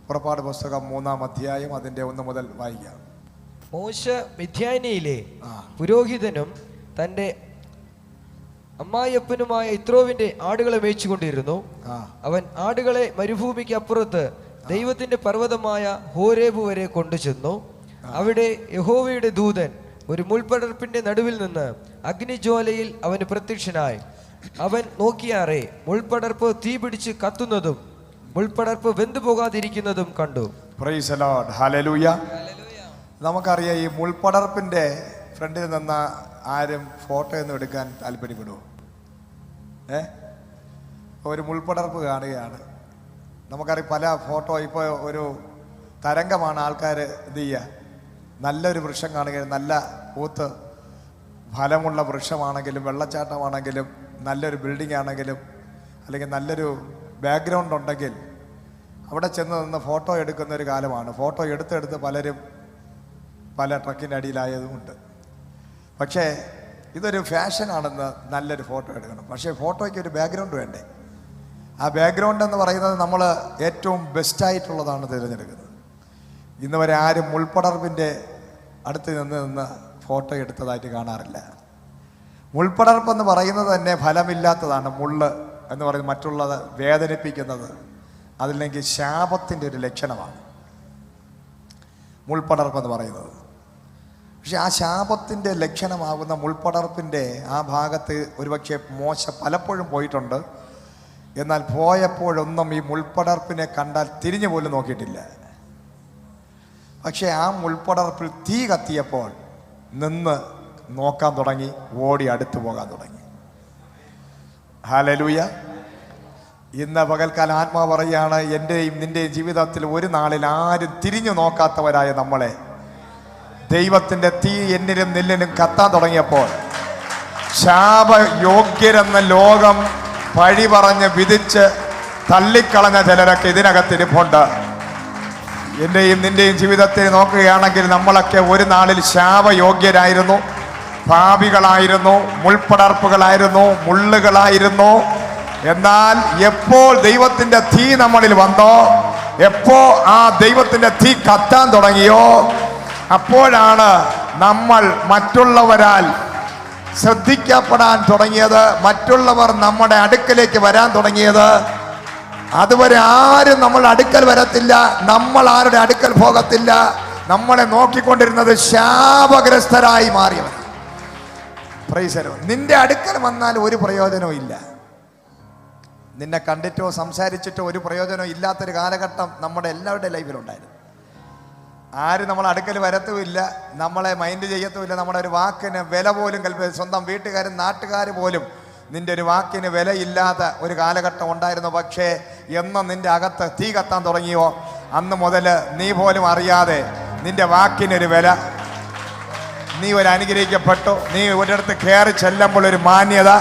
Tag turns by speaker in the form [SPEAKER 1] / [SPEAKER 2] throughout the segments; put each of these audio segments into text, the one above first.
[SPEAKER 1] പുറപ്പാട് പുസ്തകം 3-ാം അധ്യായം അതിൻ്റെ 1 മുതൽ വായിക്കാം.
[SPEAKER 2] മോശ മിദ്യാനിയിലെ പുരോഹിതനും തൻ്റെ അമ്മായിയപ്പനുമായ യിത്രോവിന്റെ ആടുകളെ മേയിച്ചുകൊണ്ടിരുന്നു. അവൻ ആടുകളെ മരുഭൂമിക്ക് അപ്പുറത്ത് ദൈവത്തിന്റെ പർവ്വതമായ ഹോരേബ് വരെ കൊണ്ടുചെന്നു. അവിടെ യഹോവയുടെ ദൂതൻ ഒരു മുൾപടർപ്പിന്റെ നടുവിൽ നിന്ന് അഗ്നിജ്വാലയിൽ അവന് പ്രത്യക്ഷനായി. അവൻ നോക്കിയാറെ മുൾപടർപ്പ് തീ പിടിച്ച് കത്തുന്നതും മുൾപടർപ്പ് വെന്തുപോകാതിരിക്കുന്നതും കണ്ടു.
[SPEAKER 1] Price the lord, hallelujah. നമുക്കറിയാം, ഈ മുൾപടർപ്പിന്റെ ഫ്രണ്ടിൽ നിന്ന് ആരും ഫോട്ടോ ഒന്നും എടുക്കാൻ താല്പര്യപ്പെടുമോ? ഒരു മുൾപടർപ്പ് കാണുകയാണ്. നമുക്കറിയാം, പല ഫോട്ടോ ഇപ്പോൾ ഒരു തരംഗമാണ്. ആൾക്കാർ എന്ത് ചെയ്യുക, നല്ലൊരു വൃക്ഷം കാണുകയും നല്ല പൂത്ത് ഫലമുള്ള വൃക്ഷമാണെങ്കിലും വെള്ളച്ചാട്ടമാണെങ്കിലും നല്ലൊരു ബിൽഡിംഗ് ആണെങ്കിലും അല്ലെങ്കിൽ നല്ലൊരു ബാക്ക്ഗ്രൗണ്ട് ഉണ്ടെങ്കിൽ അവിടെ ചെന്ന് നിന്ന് ഫോട്ടോ എടുക്കുന്ന ഒരു കാലമാണ്. ഫോട്ടോ എടുത്തെടുത്ത് പലരും പല ട്രക്കിൻ്റെ അടിയിലായതുമുണ്ട്. പക്ഷേ ഇതൊരു ഫാഷനാണെന്ന് നല്ലൊരു ഫോട്ടോ എടുക്കണം. പക്ഷേ ഫോട്ടോയ്ക്ക് ഒരു ബാക്ക്ഗ്രൗണ്ട് വേണ്ടേ? ആ ബാക്ക്ഗ്രൗണ്ട് എന്ന് പറയുന്നത് നമ്മൾ ഏറ്റവും ബെസ്റ്റായിട്ടുള്ളതാണ് തിരഞ്ഞെടുക്കുന്നത്. ഇന്ന് വരെ ആരും മുൾപടർപ്പിൻ്റെ അടുത്ത് നിന്ന് ഫോട്ടോ എടുത്തതായിട്ട് കാണാറില്ല. മുൾപടർപ്പ് എന്ന് പറയുന്നത് തന്നെ ഫലമില്ലാത്തതാണ്. മുള്ള് എന്ന് പറയുന്നത് മറ്റുള്ളത് വേദനിപ്പിക്കുന്നത്, അതില്ലെങ്കിൽ ശാപത്തിൻ്റെ ഒരു ലക്ഷണമാണ് മുൾപടർപ്പ് എന്ന് പറയുന്നത്. പക്ഷെ ആ ശാപത്തിൻ്റെ ലക്ഷണമാകുന്ന മുൾപടർപ്പിൻ്റെ ആ ഭാഗത്ത് ഒരുപക്ഷെ മോശ പലപ്പോഴും പോയിട്ടുണ്ട്. എന്നാൽ പോയപ്പോഴൊന്നും ഈ മുൾപടർപ്പിനെ കണ്ടാൽ തിരിഞ്ഞു പോലും നോക്കിയിട്ടില്ല. പക്ഷേ ആ മുൾപടർപ്പിൽ തീ കത്തിയപ്പോൾ നിന്ന് നോക്കാൻ തുടങ്ങി, ഓടി അടുത്തു പോകാൻ തുടങ്ങി. ഹല്ലേലൂയ. ഇന്ന് പകൽക്കാലം ആത്മാവ് പറയുകയാണ്, എൻ്റെയും നിൻ്റെയും ജീവിതത്തിൽ ഒരു നാളിൽ ആരും തിരിഞ്ഞു നോക്കാത്തവരായ നമ്മളെ ദൈവത്തിൻ്റെ തീ എന്നിലും നിന്നിലും കത്താൻ തുടങ്ങിയപ്പോൾ ശാപയോഗ്യരെന്ന ലോകം പഴി പറഞ്ഞ് വിധിച്ച് തള്ളിക്കളഞ്ഞ ചിലരൊക്കെ ഇതിനകത്തിരിപ്പുണ്ട്. എൻ്റെയും നിൻ്റെയും ജീവിതത്തെ നോക്കുകയാണെങ്കിൽ നമ്മളൊക്കെ ഒരു നാളിൽ ശാപയോഗ്യരായിരുന്നു, പാപികളായിരുന്നു, മുൾപടർപ്പുകളായിരുന്നു, മുള്ളുകളായിരുന്നു. എന്നാൽ എപ്പോൾ ദൈവത്തിൻ്റെ തീ നമ്മളിൽ വന്നോ, എപ്പോ ആ ദൈവത്തിൻ്റെ തീ കത്താൻ തുടങ്ങിയോ, അപ്പോഴാണ് നമ്മൾ മറ്റുള്ളവരാൽ ശ്രദ്ധിക്കപ്പെടാൻ തുടങ്ങിയത്, മറ്റുള്ളവർ നമ്മുടെ അടുക്കലേക്ക് വരാൻ തുടങ്ങിയത്. അതുവരെ ആരും നമ്മളുടെ അടുക്കൽ വരത്തില്ല, നമ്മൾ ആരുടെ അടുക്കൽ പോകത്തില്ല. നമ്മളെ നോക്കിക്കൊണ്ടിരുന്നത് ശാപഗ്രസ്തരായി മാറിയവർ. Praise the lord. നിന്റെ അടുക്കൽ വന്നാൽ ഒരു പ്രയോജനവും ഇല്ല. നിന്നെ കണ്ടിട്ടോ സംസാരിച്ചിട്ടോ ഒരു പ്രയോജനം ഇല്ലാത്തൊരു കാലഘട്ടം നമ്മുടെ എല്ലാവരുടെ ലൈഫിലുണ്ടായിരുന്നു. ആരും നമ്മളെ അടുക്കൽ വരത്തുമില്ല, നമ്മളെ മൈൻഡ് ചെയ്യത്തുമില്ല, നമ്മുടെ ഒരു വാക്കിന് വില പോലും സ്വന്തം വീട്ടുകാരും നാട്ടുകാർ പോലും നിന്റെ ഒരു വാക്കിന് വിലയില്ലാത്ത ഒരു കാലഘട്ടം ഉണ്ടായിരുന്നു. പക്ഷേ എന്ന് നിന്റെ അകത്ത് തീ കത്താൻ തുടങ്ങിയോ, അന്ന് മുതൽ നീ പോലും അറിയാതെ നിന്റെ വാക്കിനൊരു വില, നീ ഒരു അനുഗ്രഹിക്കപ്പെട്ടു, നീ ഒരിടത്ത് കയറി ചെല്ലുമ്പോൾ ഒരു മാന്യത.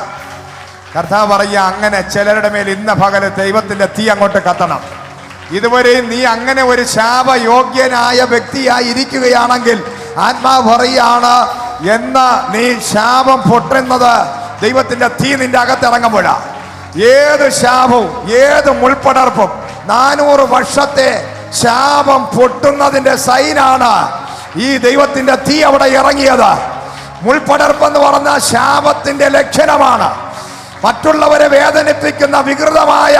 [SPEAKER 1] കർത്താവ് പറയുക, അങ്ങനെ ചിലരുടെ മേൽ ഇന്ന പകല് ദൈവത്തിൻ്റെ തീ അങ്ങോട്ട് കത്തണം. ഇതുവരെയും നീ അങ്ങനെ ഒരു ശാപയോഗ്യനായ വ്യക്തിയായി ഇരിക്കുകയാണെങ്കിൽ ആത്മാവ് പറയുകയാണ്, എന്ന് നീ ശാപം പൊട്ടുന്നത് ദൈവത്തിൻ്റെ തീ നിന്റെ അകത്ത് ഇറങ്ങുമ്പോഴാ. ഏത് ശാപവും ഏത് മുൾപടർപ്പും 400 വർഷത്തെ ശാപം പൊട്ടുന്നതിന്റെ സൈനാണ് ഈ ദൈവത്തിന്റെ തീ അവിടെ ഇറങ്ങിയത്. മുൾപടർപ്പെന്ന് പറഞ്ഞ ശാപത്തിന്റെ ലക്ഷണമാണ്. മറ്റുള്ളവരെ വേദനിപ്പിക്കുന്ന വികൃതമായ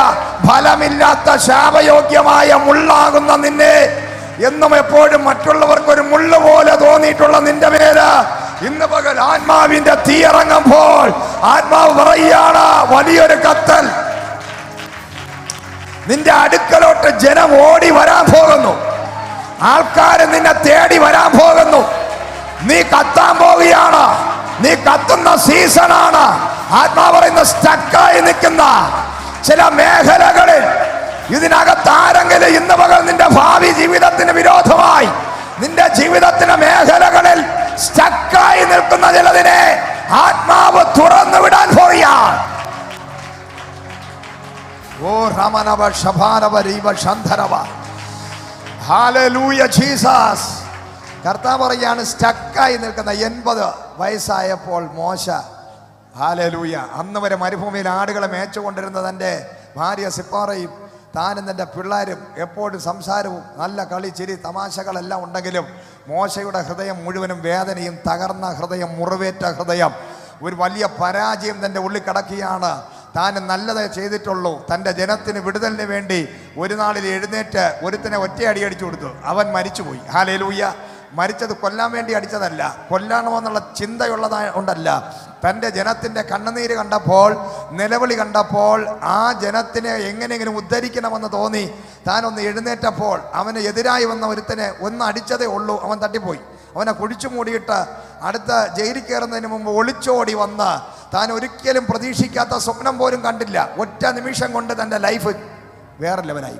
[SPEAKER 1] ഫലമില്ലാത്ത ശാപയോഗ്യമായ മുള്ളാകുന്ന നിന്നെ എന്നും എപ്പോഴും മറ്റുള്ളവർക്ക് ഒരു മുള്ളു പോലെ തോന്നിയിട്ടുള്ള നിന്റെ മേല് ഇന്ന് പകൽ ആത്മാവിന്റെ തീ ഇറങ്ങുമ്പോൾ ആത്മാവ് പറയുകയാണ്, വലിയൊരു കത്തൽ നിന്റെ അടുക്കലോട്ട് ജനം ഓടി വരാൻ പോകുന്നു. ആൾക്കാര് നിന്നെ തേടി വരാൻ പോകുന്നു. നീ കത്താൻ പോവുകയാണ്. നീ കത്തുന്ന സീസണാണ്. ആത്മാവ് പറയുന്ന, സ്റ്റക്കായി നിൽക്കുന്ന ചില മേഖലകളിൽ ഇതിനകത്ത് ആരെങ്കിലും ഇന്ന് പകൽ നിന്റെ ഭാവി ജീവിതത്തിന് വിരോധമായി നിന്റെ ജീവിതത്തിന്റെ മേഖലകളിൽ സ്റ്റക്കായി നിൽക്കുന്ന ചിലതിനെ ആത്മാവ് തുറന്നു വിടാൻ പോവുകയാണ്. ഓ റമനവ ശഭാനവ രീവ ശന്ധരവ. Hallelujah Jesus. കർത്താവ് പറയാണ്, സ്റ്റക്കായി നിൽക്കുന്ന 80 വയസ്സായപ്പോൾ മോശ, ഹല്ലേലൂയ, അന്ന് വരെ മരുഭൂമിയിൽ ആടുകളെ മേച്ചുകൊണ്ടിരുന്ന തൻ്റെ ഭാര്യ സിപ്പാറയും താനും തൻ്റെ പിള്ളേരും എപ്പോഴും സംസാരവും നല്ല കളി ചിരി തമാശകളെല്ലാം ഉണ്ടെങ്കിലും മോശയുടെ ഹൃദയം മുഴുവനും വേദനയും, തകർന്ന ഹൃദയം, മുറിവേറ്റ ഹൃദയം, ഒരു വലിയ പരാജയം തൻ്റെ ഉള്ളിൽ കിടക്കുകയാണ്. താൻ നല്ലതേ ചെയ്തിട്ടുള്ളൂ. തൻ്റെ ജനത്തിന് വിടുതലിന് വേണ്ടി ഒരു നാളിൽ എഴുന്നേറ്റ് ഒരുത്തിനെ ഒറ്റയടി അടിച്ചു കൊടുത്തു. അവൻ മരിച്ചുപോയി. ഹല്ലേലൂയ. മരിച്ചത് കൊല്ലാൻ വേണ്ടി അടിച്ചതല്ല, കൊല്ലണമെന്നുള്ള ചിന്തയുള്ളതുകൊണ്ടല്ല. തൻ്റെ ജനത്തിൻ്റെ കണ്ണുനീര് കണ്ടപ്പോൾ, നിലവിളി കണ്ടപ്പോൾ, ആ ജനത്തിനെ എങ്ങനെയെങ്കിലും ഉദ്ധരിക്കണമെന്ന് തോന്നി താനൊന്ന് എഴുന്നേറ്റപ്പോൾ അവന് എതിരായി വന്ന ഒരുത്തനെ ഒന്ന് അടിച്ചതേ ഉള്ളൂ. അവൻ തട്ടിപ്പോയി. അവനെ കുഴിച്ചു മൂടിയിട്ട് അടുത്ത ജയിലിൽ കയറുന്നതിന് മുമ്പ് ഒളിച്ചോടി വന്ന് താൻ ഒരിക്കലും പ്രതീക്ഷിക്കാത്ത സ്വപ്നം പോലും കണ്ടില്ല. ഒറ്റ നിമിഷം കൊണ്ട് തൻ്റെ ലൈഫ് വേറെ ലെവലായി.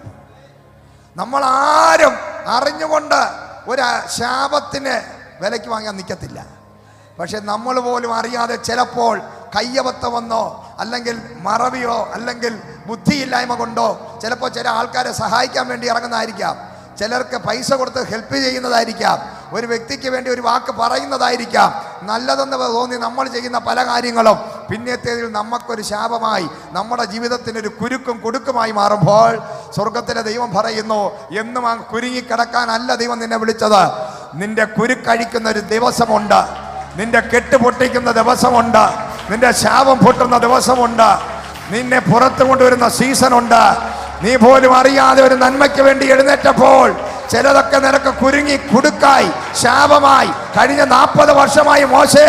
[SPEAKER 1] നമ്മളാരും അറിഞ്ഞുകൊണ്ട് ഒരു ശാപത്തിന് വിലയ്ക്ക് വാങ്ങാൻ നിൽക്കത്തില്ല. പക്ഷെ നമ്മൾ പോലും അറിയാതെ ചിലപ്പോൾ കയ്യബദ്ധമെന്നോ അല്ലെങ്കിൽ മറവിയോ അല്ലെങ്കിൽ ബുദ്ധിയില്ലായ്മ കൊണ്ടോ ചിലപ്പോൾ ചില ആൾക്കാരെ സഹായിക്കാൻ വേണ്ടി ഇറങ്ങുന്നതായിരിക്കാം. ചിലർക്ക് പൈസ കൊടുത്ത് ഹെൽപ്പ് ചെയ്യുന്നതായിരിക്കാം. ഒരു വ്യക്തിക്ക് വേണ്ടി ഒരു വാക്ക് പറയുന്നതായിരിക്കാം. നല്ലതെന്ന് തോന്നി നമ്മൾ ചെയ്യുന്ന പല കാര്യങ്ങളും പിന്നത്തേതിൽ നമുക്കൊരു ശാപമായി, നമ്മുടെ ജീവിതത്തിനൊരു കുരുക്കും കൊടുക്കുമായി മാറുമ്പോൾ സ്വർഗത്തിലെ ദൈവം പറയുന്നു, എന്നും ആ കുരുങ്ങിക്കിടക്കാനല്ല ദൈവം നിന്നെ വിളിച്ചത്. നിന്റെ കുരുക്കഴിക്കുന്ന ഒരു ദിവസമുണ്ട്, നിന്റെ കെട്ട് പൊട്ടിക്കുന്ന ദിവസമുണ്ട്, നിന്റെ ശാപം പൊട്ടുന്ന ദിവസമുണ്ട്, നിന്നെ പുറത്തു കൊണ്ടുവരുന്ന സീസണുണ്ട്. നീ പോലും അറിയാതെ ഒരു നന്മയ്ക്ക് വേണ്ടി എഴുന്നേറ്റപ്പോൾ ചിലതൊക്കെ നിനക്ക് കുരുങ്ങി കുടുക്കായി, ശാപമായി. കഴിഞ്ഞ 40 വർഷമായി മോശേ,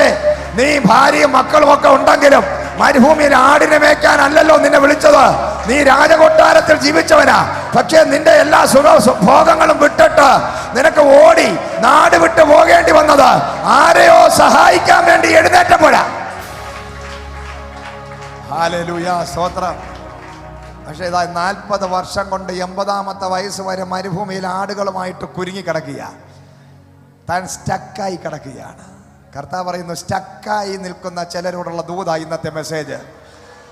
[SPEAKER 1] നീ ഭാര്യയും മക്കളും ഒക്കെ ഉണ്ടെങ്കിലും മരുഭൂമിയിൽ ആടിനെ മേയ്ക്കാനല്ലല്ലോ നിന്നെ വിളിച്ചത്. നീ രാജകൊട്ടാരത്തിൽ ജീവിച്ചവനാ. പക്ഷേ നിന്റെ എല്ലാ ഭോഗങ്ങളും വിട്ടിട്ട് നിനക്ക് ഓടി നാട് വിട്ട് പോകേണ്ടി വന്നത് ആരെയോ സഹായിക്കാൻ വേണ്ടി എഴുന്നേറ്റപ്പോഴാ. ഹല്ലേലൂയ, സ്തോത്രം. പക്ഷേ ഇതാ 40 വർഷം കൊണ്ട് 80ാമത്തെ വയസ്സ് വരെ മരുഭൂമിയിൽ ആടുകളുമായിട്ട് കുരുങ്ങിക്കിടക്കുക. താൻ സ്റ്റക്കായി കിടക്കുകയാണ്. കർത്താവ് പറയുന്നു, സ്റ്റക്കായി നിൽക്കുന്ന ചിലരോടുള്ള ദൂതായി ഇന്നത്തെ മെസ്സേജ്.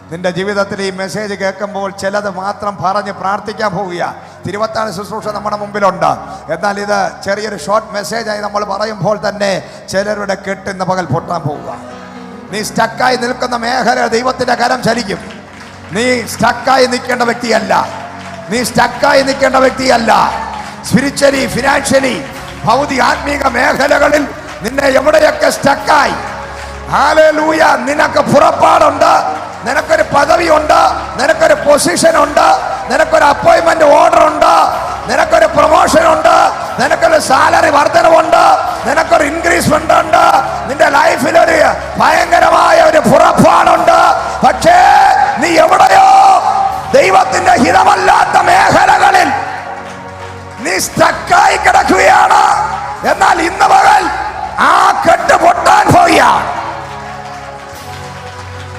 [SPEAKER 1] നിന്റെ ജീവിതത്തിൽ ഈ മെസ്സേജ് കേൾക്കുമ്പോൾ ചിലത് മാത്രം പറഞ്ഞ് പ്രാർത്ഥിക്കാൻ പോവുക. തിരുവത്താഴ ശുശ്രൂഷ നമ്മുടെ മുമ്പിലുണ്ട്. എന്നാൽ ഇത് ചെറിയൊരു ഷോർട്ട് മെസ്സേജായി നമ്മൾ പറയുമ്പോൾ തന്നെ ചിലരുടെ കെട്ടിന്ന് പകൽ പൊട്ടാൻ പോവുക. നീ സ്റ്റക്കായി നിൽക്കുന്ന മേഖല ദൈവത്തിന്റെ കരം ചലിക്കും. നീ സ്റ്റക്കായി നിൽക്കേണ്ട വ്യക്തിയല്ല. നീ സ്റ്റക്കായി നിൽക്കേണ്ട വ്യക്തിയല്ല. സ്പിരിച്വലി, ഫിനാൻഷ്യലി, ഭൗതിക ആത്മീക മേഖലകളിൽ നിന്നെ എവിടെയൊക്കെ സ്റ്റക്കായി, ഹല്ലേലൂയ, നിനക്ക് പുറപ്പാടുണ്ട്, നിനക്കൊരു പദവിയുണ്ട്, നിനക്കൊരു പൊസിഷൻ ഉണ്ട്, നിനക്കൊരു അപ്പോയിന്റ്മെന്റ് ഓർഡർ ഉണ്ട്, നിനക്കൊരു പ്രൊമോഷൻ ഉണ്ട്, നിനക്കൊരു സാലറി വർധനവുണ്ട്, നിനക്കൊരു ഇൻക്രീസ്മെന്റ് ഉണ്ട്, നിന്റെ ലൈഫിൽ ഒരു ഭയങ്കരമായ ഒരു പുറപ്പാടുണ്ട്. പക്ഷേ നീ എവിടെയോ ദൈവത്തിന്റെ ഹിതമല്ലാത്ത മേഖലകളിൽ നീ സ്റ്റക്കായി കിടക്കുകയാണ്. എന്നാൽ ഇന്ന് പകൽ ആ കെട്ട് പൊട്ടാൻ പോയ,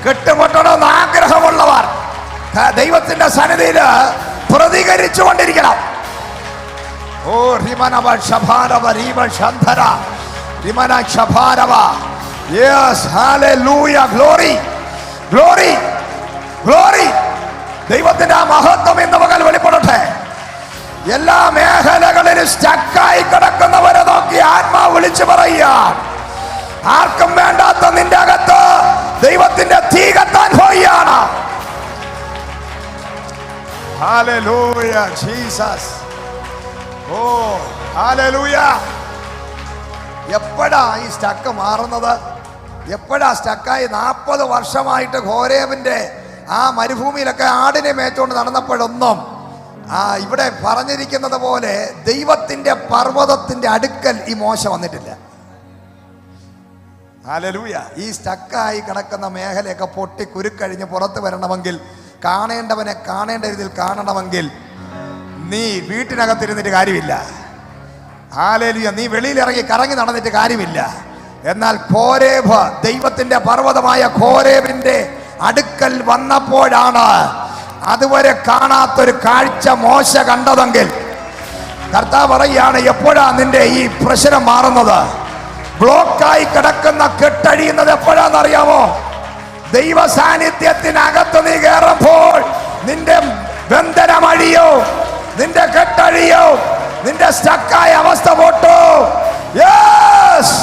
[SPEAKER 1] കെട്ടുപൊട്ടണമെന്ന് ആഗ്രഹമുള്ളവർ ദൈവത്തിന്റെ സന്നിധിയിൽ പ്രതികരിച്ചു കൊണ്ടിരിക്കണം. ഓ റിമനവ ശഭാരവ രീമ ശന്ധര റിമന ശഭാരവ. Yes, hallelujah, glory, glory, glory. ദൈവത്തിന്റെ ആ മഹത്വം ഇന്ന് പകൽ വെളിപ്പെടട്ടെ. എല്ലാ മേഖലകളിലും സ്റ്റക്കായി കിടക്കുന്നവരെ നോക്കി ആത്മാവ് വിളിച്ചു പറയുക, ആർക്കും വേണ്ടാത്ത നിന്റെ അകത്ത് ദൈവത്തിന്റെ തീ കത്താൻ പോവുകയാണ്. Hallelujah, Jesus. ഓ ഹല്ലേലൂയ. എപ്പോഴാ ഈ സ്റ്റക്ക് മാറുന്നത്? എപ്പോഴാ സ്റ്റക്കായി? 40 വർഷമായിട്ട് ഹോരേബിന്റെ ആ മരുഭൂമിയിലൊക്കെ ആടിനെ മേച്ചുകൊണ്ട് നടന്നപ്പോഴൊന്നും ഇവിടെ പറഞ്ഞിരിക്കുന്നത് പോലെ ദൈവത്തിന്റെ പർവ്വതത്തിന്റെ അടുക്കൽ ഈ മോശ വന്നിട്ടില്ല. ഹല്ലേലൂയ. ഈ സ്റ്റക്കായി കിടക്കുന്ന മേഖലയൊക്കെ പൊട്ടി കുരുക്കഴിഞ്ഞ് പുറത്ത് വരണമെങ്കിൽ, കാണേണ്ടവനെ കാണേണ്ട രീതിയിൽ കാണണമെങ്കിൽ നീ വീട്ടിനകത്തിരുന്നിട്ട് കാര്യമില്ല. ഹല്ലേലൂയ. നീ വെളിയിലിറങ്ങി കറങ്ങി നടന്നിട്ട് കാര്യമില്ല. എന്നാൽ കോരേബ്, ദൈവത്തിന്റെ പർവ്വതമായ കോരേബിന്റെ അടുക്കൽ വന്നപ്പോഴാണ് അതുവരെ കാണാത്തൊരു കാഴ്ച മോശ കണ്ടതെങ്കിൽ കർത്താവ് പറയുകയാണ്, എപ്പോഴാ നിന്റെ ഈ പ്രശ്നം മാറുന്നത്? ബ്ലോക്കായി കിടക്കുന്ന കെട്ടഴിയുന്നത് എപ്പോഴാണെന്നറിയാമോ? ദൈവ സാന്നിധ്യത്തിനകത്ത് നീ കയറുമ്പോൾ നിന്റെ ബന്ധനമഴിയോ, നിന്റെ കെട്ടഴിയോ, നിന്റെ സ്റ്റക്കായ അവസ്ഥ പോട്ടോ. Yes,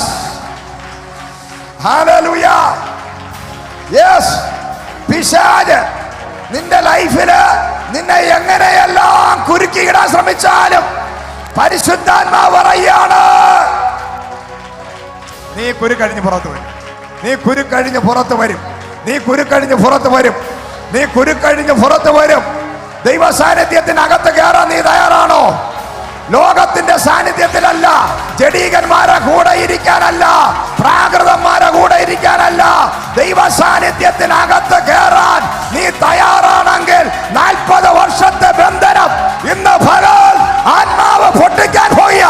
[SPEAKER 1] hallelujah. യെസ്, പിശാച് നിന്റെ ലൈഫില് നിന്നെ എങ്ങനെയെല്ലാം പരിശുദ്ധാത്മാവ് പറയാണ്, നീ കുരുക്കഴിഞ്ഞ് പുറത്തു വരും, നീ കുരുക്കഴിഞ്ഞ് പുറത്തു വരും, നീ കുരുക്കഴിഞ്ഞ് പുറത്തു വരും, നീ കുരുക്കഴിഞ്ഞ് പുറത്തു വരും. ദൈവ സാന്നിധ്യത്തിനകത്ത് കയറാൻ നീ തയ്യാറാണോ? ലോകത്തിന്റെ സാന്നിധ്യത്തിലല്ല, ജഡീകന്മാരെ കൂടെ ഇരിക്കാനല്ല, പ്രാകൃതന്മാരെ കൂടെ ഇരിക്കാനല്ല, ദൈവ സാന്നിധ്യത്തിനകത്ത് കയറാൻ നീ തയ്യാറാണെങ്കിൽ 40 വർഷത്തെ ബന്ധനം ഇന്ന് പകൽ ആത്മാവ് പൊട്ടിക്കാൻ പോയ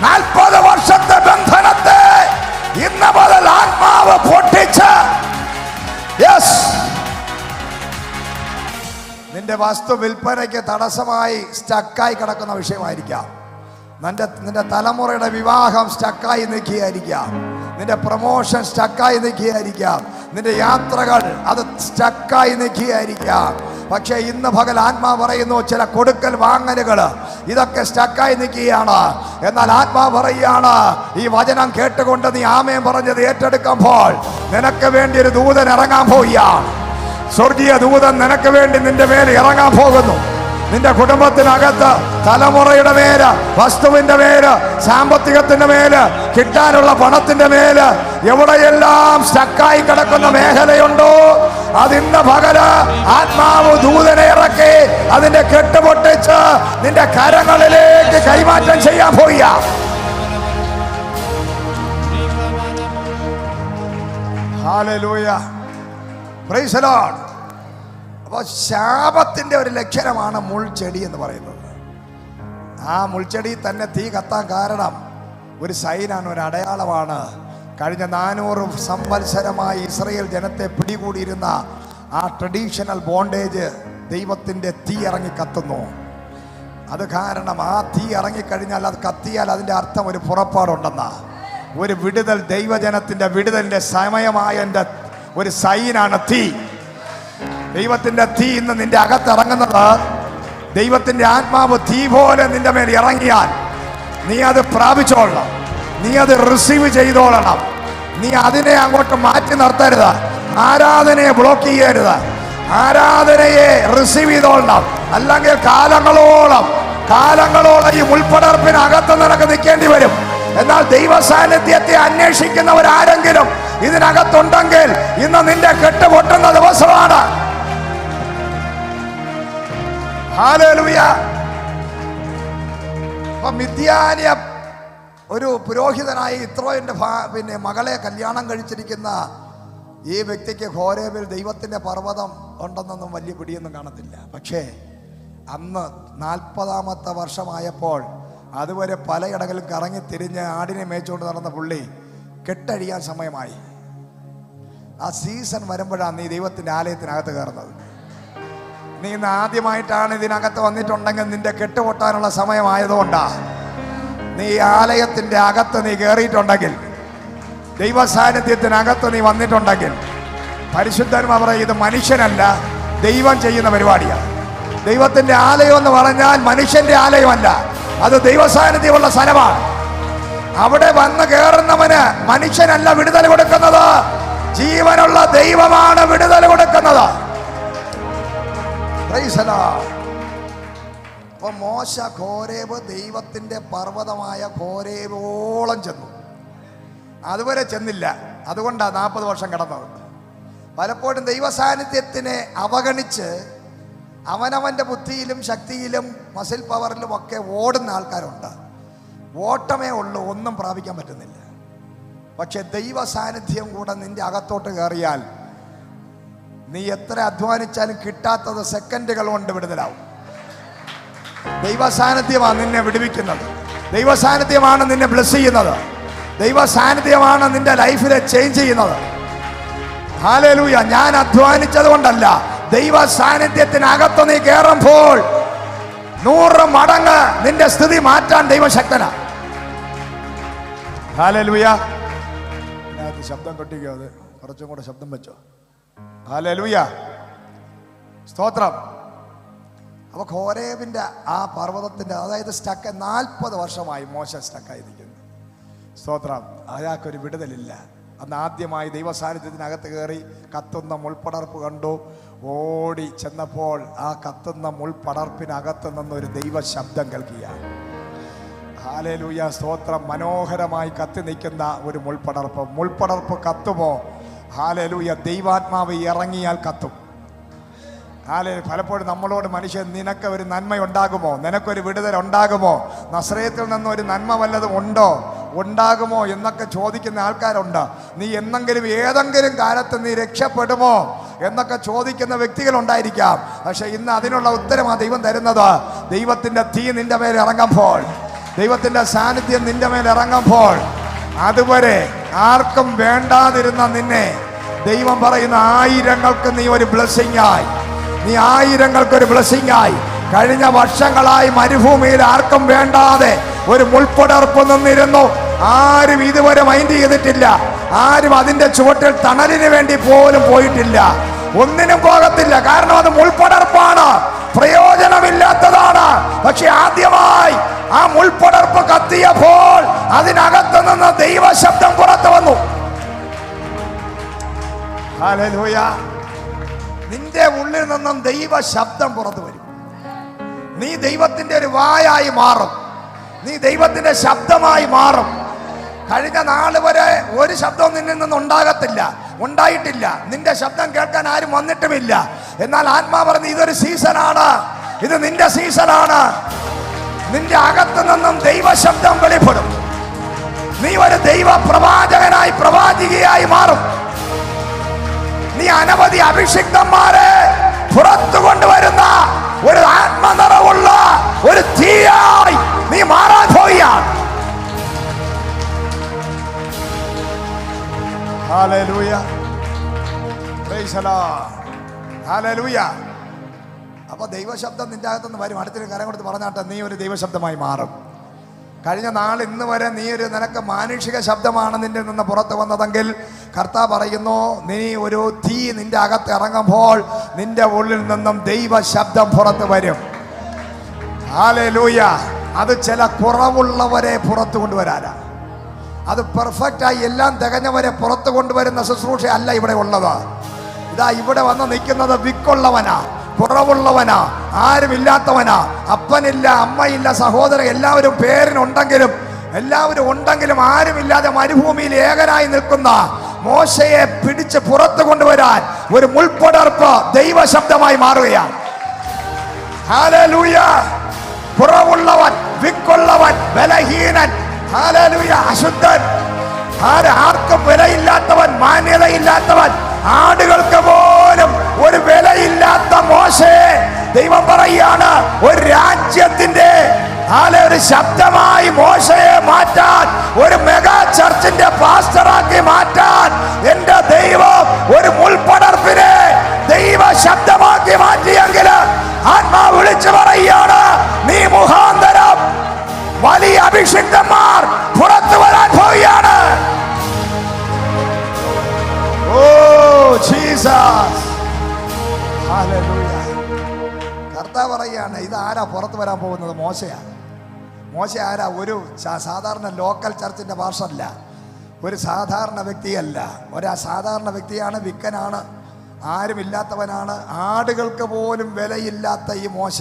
[SPEAKER 1] 40 വർഷത്തെ ബന്ധനത്തെ ഇന്ന് മുതൽ ആത്മാവ് പൊട്ടിച്ച് നിന്റെ വസ്തു വിൽപ്പനയ്ക്ക് തടസ്സമായി സ്റ്റക്കായി കിടക്കുന്ന വിഷയമായിരിക്കാം. നിന്റെ തലമുറയുടെ വിവാഹം സ്റ്റക്കായി നിൽക്കുകയായിരിക്കാം, നിന്റെ പ്രൊമോഷൻ സ്റ്റക്കായി നിൽക്കുകയായിരിക്കാം, നിന്റെ യാത്രകൾ അത് സ്റ്റക്കായി നിൽക്കുകയായിരിക്കാം. പക്ഷേ ഇന്ന് പകൽ ആത്മാ പറയുന്നു, ചില കൊടുക്കൽ വാങ്ങലുകൾ ഇതൊക്കെ സ്റ്റക്കായി നിൽക്കുകയാണ്. എന്നാൽ ആത്മാ പറയുകയാണ്, ഈ വചനം കേട്ടുകൊണ്ട് നീ ആമേൻ പറഞ്ഞത് ഏറ്റെടുക്കുമ്പോൾ നിനക്ക് വേണ്ടി ഒരു ദൂതൻ ഇറങ്ങാൻ പോവുകയാണ്. സ്വർഗീയ ദൂതൻ നിനക്ക് വേണ്ടി നിന്റെ മേൽ ഇറങ്ങാൻ പോകുന്നു. നിന്റെ കുടുംബത്തിനകത്ത് തലമുറയുടെ മേല്, വസ്തുവിന്റെ മേല്, സാമ്പത്തികത്തിന്റെ മേല്, കിട്ടാനുള്ള പണത്തിന്റെ മേല്, എവിടെയെല്ലാം സ്റ്റക്കായി കിടക്കുന്ന മേഖലയുണ്ടോ അതിന്ന് പകല് ആത്മാവ് ദൂതനെ ഇറക്കി അതിന്റെ കെട്ടുപൊട്ടിച്ച് നിന്റെ കരങ്ങളിലേക്ക് കൈമാറ്റം ചെയ്യാൻ പോയ. Hallelujah, price the Lord. അപ്പോൾ ശാപത്തിന്റെ ഒരു ലക്ഷണമാണ് മുൾച്ചെടി എന്ന് പറയുന്നത്. ആ മുൾച്ചെടി തന്നെ തീ കത്താൻ കാരണം ഒരു സൈനാണ്, ഒരു അടയാളമാണ്. കഴിഞ്ഞ 400 സംവത്സരമായി ഇസ്രയേൽ ജനത്തെ പിടികൂടിയിരുന്ന ആ ട്രഡീഷണൽ ബോണ്ടേജ് ദൈവത്തിന്റെ തീ ഇറങ്ങി കത്തുന്നു. അത് കാരണം ആ തീ ഇറങ്ങിക്കഴിഞ്ഞാൽ, അത് കത്തിയാൽ അതിൻ്റെ അർത്ഥം ഒരു പുറപ്പാടുണ്ടെന്ന ഒരു വിടുതൽ, ദൈവജനത്തിന്റെ വിടുതലിന്റെ സമയമായതിൻ്റെ ഒരു സൈനാണ് തീ. ദൈവത്തിന്റെ തീ ഇന്ന് നിന്റെ അകത്തിറങ്ങുന്നത്, ദൈവത്തിന്റെ ആത്മാവ് തീ പോലെ നിന്റെ മേൽ ഇറങ്ങിയാൽ നീ അത് പ്രാപിച്ചോളണം, നീ അത് റിസീവ് ചെയ്തോളണം. നീ അതിനെ അങ്ങോട്ട് മാറ്റി നിർത്തരുത്, ആരാധനയെ ബ്ലോക്ക് ചെയ്യരുത്, ആരാധനയെ റിസീവ് ചെയ്തോളണം. അല്ലെങ്കിൽ കാലങ്ങളോളം ഈ മുൾപ്പടർപ്പിനകത്ത് നിനക്ക് നിൽക്കേണ്ടി വരും. എന്നാൽ ദൈവ സാന്നിധ്യത്തെ അന്വേഷിക്കുന്നവരാരെങ്കിലും ഇതിനകത്തുണ്ടെങ്കിൽ ഇന്ന് നിന്റെ കെട്ടുപൊട്ടുന്ന ദിവസമാണ്. ഹല്ലേലൂയ. അപ്പൊ മിദ്യാനിയ ഒരു പുരോഹിതനായി ഇത്രോയിന്റെ മകളെ കല്യാണം കഴിച്ചിരിക്കുന്ന ഈ വ്യക്തിക്ക് ഹോരേബിൽ ദൈവത്തിന്റെ പർവ്വതം ഉണ്ടെന്നൊന്നും വലിയ പിടിയൊന്നും കാണത്തില്ല. പക്ഷേ അന്ന് 40ാമത്തെ വർഷമായപ്പോൾ അതുവരെ പലയിടങ്ങളിലും കറങ്ങി തിരിഞ്ഞ് ആടിനെ മേച്ചുകൊണ്ട് നടന്ന പുള്ളി കെട്ടഴിയാൻ സമയമായി. ആ സീസൺ വരുമ്പോഴാണ് നീ ദൈവത്തിന്റെ ആലയത്തിനകത്ത് കയറുന്നത്. നീ ഇന്ന് ആദ്യമായിട്ടാണ് ഇതിനകത്ത് വന്നിട്ടുണ്ടെങ്കിൽ നിന്റെ കെട്ടുപൊട്ടാനുള്ള സമയമായതുകൊണ്ടാ. നീ ആലയത്തിന്റെ അകത്ത് നീ കയറിയിട്ടുണ്ടെങ്കിൽ, ദൈവ സാന്നിധ്യത്തിനകത്ത് നീ വന്നിട്ടുണ്ടെങ്കിൽ, പരിശുദ്ധന്മാർ പറയും ഇത് മനുഷ്യനല്ല, ദൈവം ചെയ്യുന്ന പരിപാടിയാണ്. ദൈവത്തിന്റെ ആലയം എന്ന് പറഞ്ഞാൽ മനുഷ്യന്റെ ആലയമല്ല, അത് ദൈവ സാന്നിധ്യമുള്ള സ്ഥലമാണ്. അവിടെ വന്ന് കയറുന്നവന് മനുഷ്യനല്ല വിടുതൽ കൊടുക്കുന്നത്, ജീവനുള്ള ദൈവമാണ് വിടുതൽ കൊടുക്കുന്നത്. അപ്പൊ മോശ ഹോരേബ് ദൈവത്തിന്റെ പർവ്വതമായ ഹോരേബോളം ചെന്നു. അതുവരെ ചെന്നില്ല, അതുകൊണ്ടാണ് 40 വർഷം കിടന്നത്. പലപ്പോഴും ദൈവ സാന്നിധ്യത്തിനെ അവഗണിച്ച് അവനവന്റെ ബുദ്ധിയിലും ശക്തിയിലും മസിൽ പവറിലും ഒക്കെ ഓടുന്ന ആൾക്കാരുണ്ട്. ഓട്ടമേ ഉള്ളൂ, ഒന്നും പ്രാപിക്കാൻ പറ്റുന്നില്ല. പക്ഷെ ദൈവ സാന്നിധ്യം കൂടെ നിന്റെ അകത്തോട്ട് കയറിയാൽ നീ എത്ര അധ്വാനിച്ചാലും കിട്ടാത്തത് സെക്കൻഡുകൾ കൊണ്ട് വിടുതലാവും. ദൈവ സാന്നിധ്യമാണ് നിന്നെ വിടുവിക്കുന്നത്, ദൈവ സാന്നിധ്യമാണ് നിന്നെ ബ്ലെസ് ചെയ്യുന്നത്, ദൈവ സാന്നിധ്യമാണ് നിന്റെ ലൈഫിനെ ചേഞ്ച് ചെയ്യുന്നത്. ഹല്ലേലൂയ. ഞാൻ അധ്വാനിച്ചത് കൊണ്ടല്ല, ദൈവ സാന്നിധ്യത്തിനകത്ത് നീ കയറുമ്പോൾ 100 മടങ്ങ് നിന്റെ സ്ഥിതി മാറ്റാൻ ദൈവശക്തനാ. ഹല്ലേലൂയ. ശബ്ദം കൊട്ടിക്കോ, അത് കുറച്ചും കൂടെ ശബ്ദം വെച്ചോ. ഹല്ലേലൂയ, സ്തോത്രം. അപ്പൊ ഹോരേബിന്റെ ആ പർവ്വതത്തിന്റെ, അതായത് സ്റ്റക്ക് 40 വർഷമായി മോശ സ്റ്റക്കായി നിൽക്കുന്നു. സ്തോത്രം. അയാൾക്കൊരു വിടുതലില്ല. അന്ന് ആദ്യമായി ദൈവസാന്നിധ്യത്തിനകത്ത് കയറി കത്തുന്ന മുൾപ്പടർപ്പ് കണ്ടു. ഓടി ചെന്നപ്പോൾ ആ കത്തുന്ന മുൾപ്പടർപ്പിനകത്ത് നിന്നൊരു ദൈവ ശബ്ദം കേൾക്കുക. ഹല്ലേലൂയ, സ്തോത്രം. മനോഹരമായി കത്തി നിൽക്കുന്ന ഒരു മുൾപ്പടർപ്പ് കത്തുമോ? ഹല്ലേലൂയ, ദൈവാത്മാവ് ഇറങ്ങിയാൽ കത്തും. പലപ്പോഴും നമ്മളോട് മനുഷ്യൻ, നിനക്ക് ഒരു നന്മ ഉണ്ടാകുമോ, നിനക്കൊരു വിടുതൽ ഉണ്ടാകുമോ, നസ്രയത്തിൽ നിന്നൊരു നന്മ വല്ലതും ഉണ്ടാകുമോ എന്നൊക്കെ ചോദിക്കുന്ന ആൾക്കാരുണ്ട്. നീ എന്നെങ്കിലും ഏതെങ്കിലും കാലത്ത് നീ രക്ഷപ്പെടുമോ എന്നൊക്കെ ചോദിക്കുന്ന വ്യക്തികളുണ്ടായിരിക്കാം. പക്ഷെ ഇന്ന് അതിനുള്ള ഉത്തരമാണ് ദൈവം തരുന്നത്. ദൈവത്തിൻ്റെ തീ നിന്റെ മേൽ ഇറങ്ങുമ്പോൾ, ദൈവത്തിൻ്റെ സാന്നിധ്യം നിന്റെ മേൽ ഇറങ്ങുമ്പോൾ, അതുവരെ ആർക്കും വേണ്ടാതിരുന്ന നിന്നെ ദൈവം പറയുന്ന ആയിരങ്ങൾക്ക് നീ ഒരു ബ്ലെസ്സിംഗ് ആയി, നീ ആയിരങ്ങൾക്കൊരു ബ്ലെസ്സിംഗ് ആയി. കഴിഞ്ഞ വർഷങ്ങളായി മരുഭൂമിയിൽ ആർക്കും വേണ്ടാതെ ഒരു മുൾപ്പടർപ്പ് നിന്നിരുന്നു. ആരും ഇതുവരെ മൈൻഡ് ചെയ്തിട്ടില്ല. ആരും അതിന്റെ ചുവട്ടിൽ തണലിന് വേണ്ടി പോലും പോയിട്ടില്ല. ഒന്നിനും പോകത്തില്ല. കാരണം അത് മുൾപ്പടർപ്പാണ്, പ്രയോജനമില്ലാത്തതാണ്. പക്ഷെ ആദ്യമായി ആ മുൾപ്പടർപ്പ് കത്തിയപ്പോൾ അതിനകത്ത് നിന്ന് ദൈവശബ്ദം പുറത്തു വന്നു. ഹല്ലേലൂയ. നിന്റെ ഉള്ളിൽ നിന്നും ദൈവ ശബ്ദം പുറത്തു വരും. നീ ദൈവത്തിന്റെ ഒരു വായായി മാറും. നീ ദൈവത്തിന്റെ ശബ്ദമായി മാറും. കഴിഞ്ഞ നാള് വരെ ഒരു ശബ്ദവും നിന്നിൽ നിന്ന് ഉണ്ടായിട്ടില്ല. നിന്റെ ശബ്ദം കേൾക്കാൻ ആരും വന്നിട്ടുമില്ല. എന്നാൽ ആത്മാ പറഞ്ഞു, ഇതൊരു സീസണാണ്, ഇത് നിന്റെ സീസണാണ്. നിന്റെ അകത്ത് നിന്നും ദൈവശബ്ദം വെളിപ്പെടും. നീ ഒരു ദൈവ പ്രവാചകനായി, പ്രവാചികയായി മാറും. നീ അനവധി അഭിഷിക്തന്മാരെ പുറത്തു കൊണ്ടുവരുന്ന ഒരു ആത്മനിറവുള്ള ഒരു തീയായി നീ മാറാൻ പോവുകയാണ്. Hallelujah, price the lord, hallelujah. അപ്പൊ ദൈവശബ്ദം നിന്റെ അകത്തുനിന്ന് വരും. അടുത്തൊരു കരം കൊടുത്ത് പറഞ്ഞാട്ടെ, നീ ഒരു ദൈവശബ്ദമായി മാറും. കഴിഞ്ഞ നാൾ ഇന്ന് വരെ നിനക്ക് മാനുഷിക ശബ്ദമാണ് നിന്റെ നിന്ന് പുറത്ത് വന്നതെങ്കിൽ കർത്താവ് പറയുന്നു, നീ ഒരു തീ നിന്റെ അകത്ത് ഇറങ്ങുമ്പോൾ നിന്റെ ഉള്ളിൽ നിന്നും ദൈവ ശബ്ദം പുറത്ത് വരും. ഹല്ലേലൂയ. അത് ചില കുറവുള്ളവരെ പുറത്തു കൊണ്ടുവരാനാ. അത് പെർഫെക്റ്റായി എല്ലാം തികഞ്ഞവരെ പുറത്തു കൊണ്ടുവരുന്ന ശുശ്രൂഷ അല്ല ഇവിടെ ഉള്ളത്. ഇതാ ഇവിടെ വന്ന് നിൽക്കുന്നത് വിക്കുള്ളവനാ, കുറവുള്ളവനാ, ആരുമില്ലാത്തവനാ, അപ്പനില്ല, അമ്മയില്ല, സഹോദരൻ എല്ലാവരും ഉണ്ടെങ്കിലും ആരുമില്ലാതെ മരുഭൂമിയിൽ ഏകനായി നിൽക്കുന്ന മോശയെ പിടിച്ച് പുറത്തു കൊണ്ടുവരാൻ ഒരു മുൾപ്പടർപ്പ് ദൈവശബ്ദമായി മാറുകയാണ്. ഹല്ലേലൂയ. കുറവുള്ളവൻ, വിക്കുള്ളവൻ, ബലഹീനൻ, ഹല്ലേലൂയ, അശുദ്ധൻ, ആർക്കും വിലയില്ലാത്തവൻ, മാന്യതയില്ലാത്തവൻ, ആടുകൾക്ക് പോലും ഒരു വിലയില്ലാത്ത മോശയെ ദൈവം പറയാണ് ഒരു രാജ്യത്തിന്റെ ഒരു ശബ്ദമായി മോശയെ മാറ്റാൻ, ഒരു മെഗാ ചർച്ചിന്റെ പാസ്റ്ററാക്കി മാറ്റാൻ എന്റെ ദൈവം ഒരു മുൾപ്പടർപ്പിനെ ദൈവ ശബ്ദമാക്കി മാറ്റിയെങ്കിൽ ആത്മാവ് വിളിച്ചു പറയാണ്, നീ മുഖാന്തരം വലിയ അഭിഷിക്തന്മാർ പുറത്തു വരാൻ പോവുകയാണ്. Oh Jesus, hallelujah. കർത്താവ് പറയാണ്, ഇതാരാ പുറത്തു വരാൻ പോകുന്നത്? മോശ ആരാ? ഒരു സാധാരണ ലോക്കൽ ചർച്ചിന്റെ ഭാഷയല്ല, ഒരു സാധാരണ വ്യക്തിയല്ല. സാധാരണ വ്യക്തിയാണ്, വിക്കനാണ്, ആരുമില്ലാത്തവനാണ്, ആടുകൾക്ക് പോലും വിലയില്ലാത്ത ഈ മോശ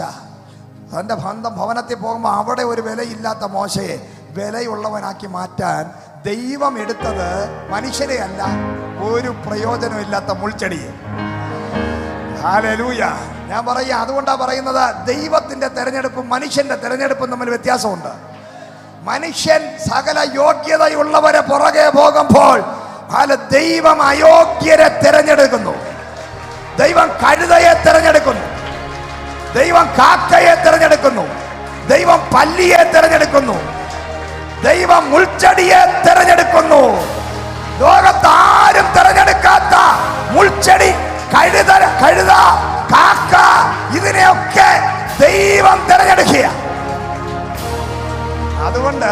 [SPEAKER 1] തൻ്റെ ഭവനത്തിൽ പോകുമ്പോൾ അവിടെ ഒരു വിലയില്ലാത്ത മോശയെ വിലയുള്ളവനാക്കി മാറ്റാൻ ദൈവം എടുത്തത് മനുഷ്യരെ അല്ല, ഒരു പ്രയോജനമില്ലാത്ത മുൾച്ചെടിയെ. ഹല്ലേലൂയ. ഞാൻ പറയാ, അതുകൊണ്ടാണ് പറയുന്നത്, ദൈവത്തിന്റെ തെരഞ്ഞെടുപ്പും മനുഷ്യന്റെ തെരഞ്ഞെടുപ്പും തമ്മിൽ വ്യത്യാസമുണ്ട്. മനുഷ്യൻ സകല യോഗ്യതയുള്ളവരെ പുറകെ പോകുമ്പോൾ ദൈവം അയോഗ്യരെ തിരഞ്ഞെടുക്കുന്നു. ദൈവം കഴുതയെ തിരഞ്ഞെടുക്കുന്നു, ദൈവം കാക്കയെ തിരഞ്ഞെടുക്കുന്നു, ദൈവം പല്ലിയെ തിരഞ്ഞെടുക്കുന്നു, ദൈവം മുൾച്ചെടിയെ തിരഞ്ഞെടുക്കുന്നു. ലോകത്ത് ആരും തിരഞ്ഞെടുക്കാത്ത മുൾച്ചെടി, കഴുത, കാക്ക, ഇതിനെയൊക്കെ ദൈവം തിരഞ്ഞെടുക്കുക. അതുകൊണ്ട്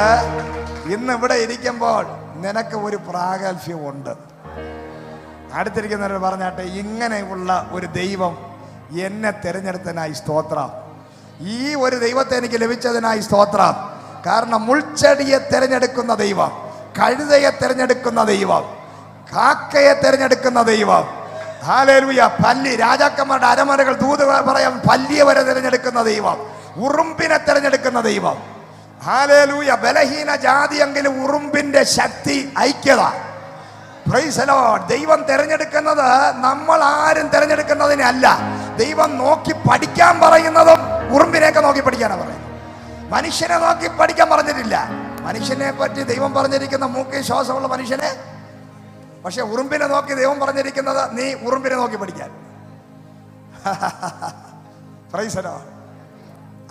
[SPEAKER 1] ഇന്ന് ഇവിടെ ഇരിക്കുമ്പോൾ നിനക്ക് ഒരു പ്രാഗൽഭ്യമുണ്ട്. അടുത്തിരിക്കുന്നവർ പറഞ്ഞാട്ടെ, ഇങ്ങനെയുള്ള ഒരു ദൈവം എന്നെ തിരഞ്ഞെടുത്തതിനായി സ്തോത്രം. ഈ ഒരു ദൈവത്തെ എനിക്ക് ലഭിച്ചതിനായി സ്തോത്രം. കാരണം മുൾച്ചെടിയെ തിരഞ്ഞെടുക്കുന്ന ദൈവം, കഴുതയെ തിരഞ്ഞെടുക്കുന്ന ദൈവം, കാക്കയെ തിരഞ്ഞെടുക്കുന്ന ദൈവം. ഹല്ലേലൂയ. പല്ലി, രാജാക്കന്മാരുടെ അരമനകൾ ദൂത് പറയാൻ പല്ലിയെ വരെ തിരഞ്ഞെടുക്കുന്ന ദൈവം, ഉറുമ്പിനെ തിരഞ്ഞെടുക്കുന്ന ദൈവം. ഹല്ലേലൂയ. ബലഹീന ജാതിയെങ്കിലും ഉറുമ്പിന്റെ ശക്തി, ഐക്യത. Praise the lord. ദൈവം തിരഞ്ഞെടുക്കുന്നത് നമ്മൾ ആരും തിരഞ്ഞെടുക്കുന്നതിനെ അല്ല. ദൈവം നോക്കി പഠിക്കാൻ പറയുന്നതും ഉറുമ്പിനെയൊക്കെ നോക്കി പഠിക്കാനാണ് പറയുന്നത്. മനുഷ്യനെ നോക്കി പഠിക്കാൻ പറഞ്ഞിട്ടില്ല. മനുഷ്യനെ പറ്റി ദൈവം പറഞ്ഞിരിക്കുന്ന മൂക്കി ശ്വാസമുള്ള മനുഷ്യനെ, പക്ഷെ ഉറുമ്പിനെ നോക്കി ദൈവം പറഞ്ഞിരിക്കുന്നത് നീ ഉറുമ്പിനെ നോക്കി പഠിക്കാൻ. Price the Lord.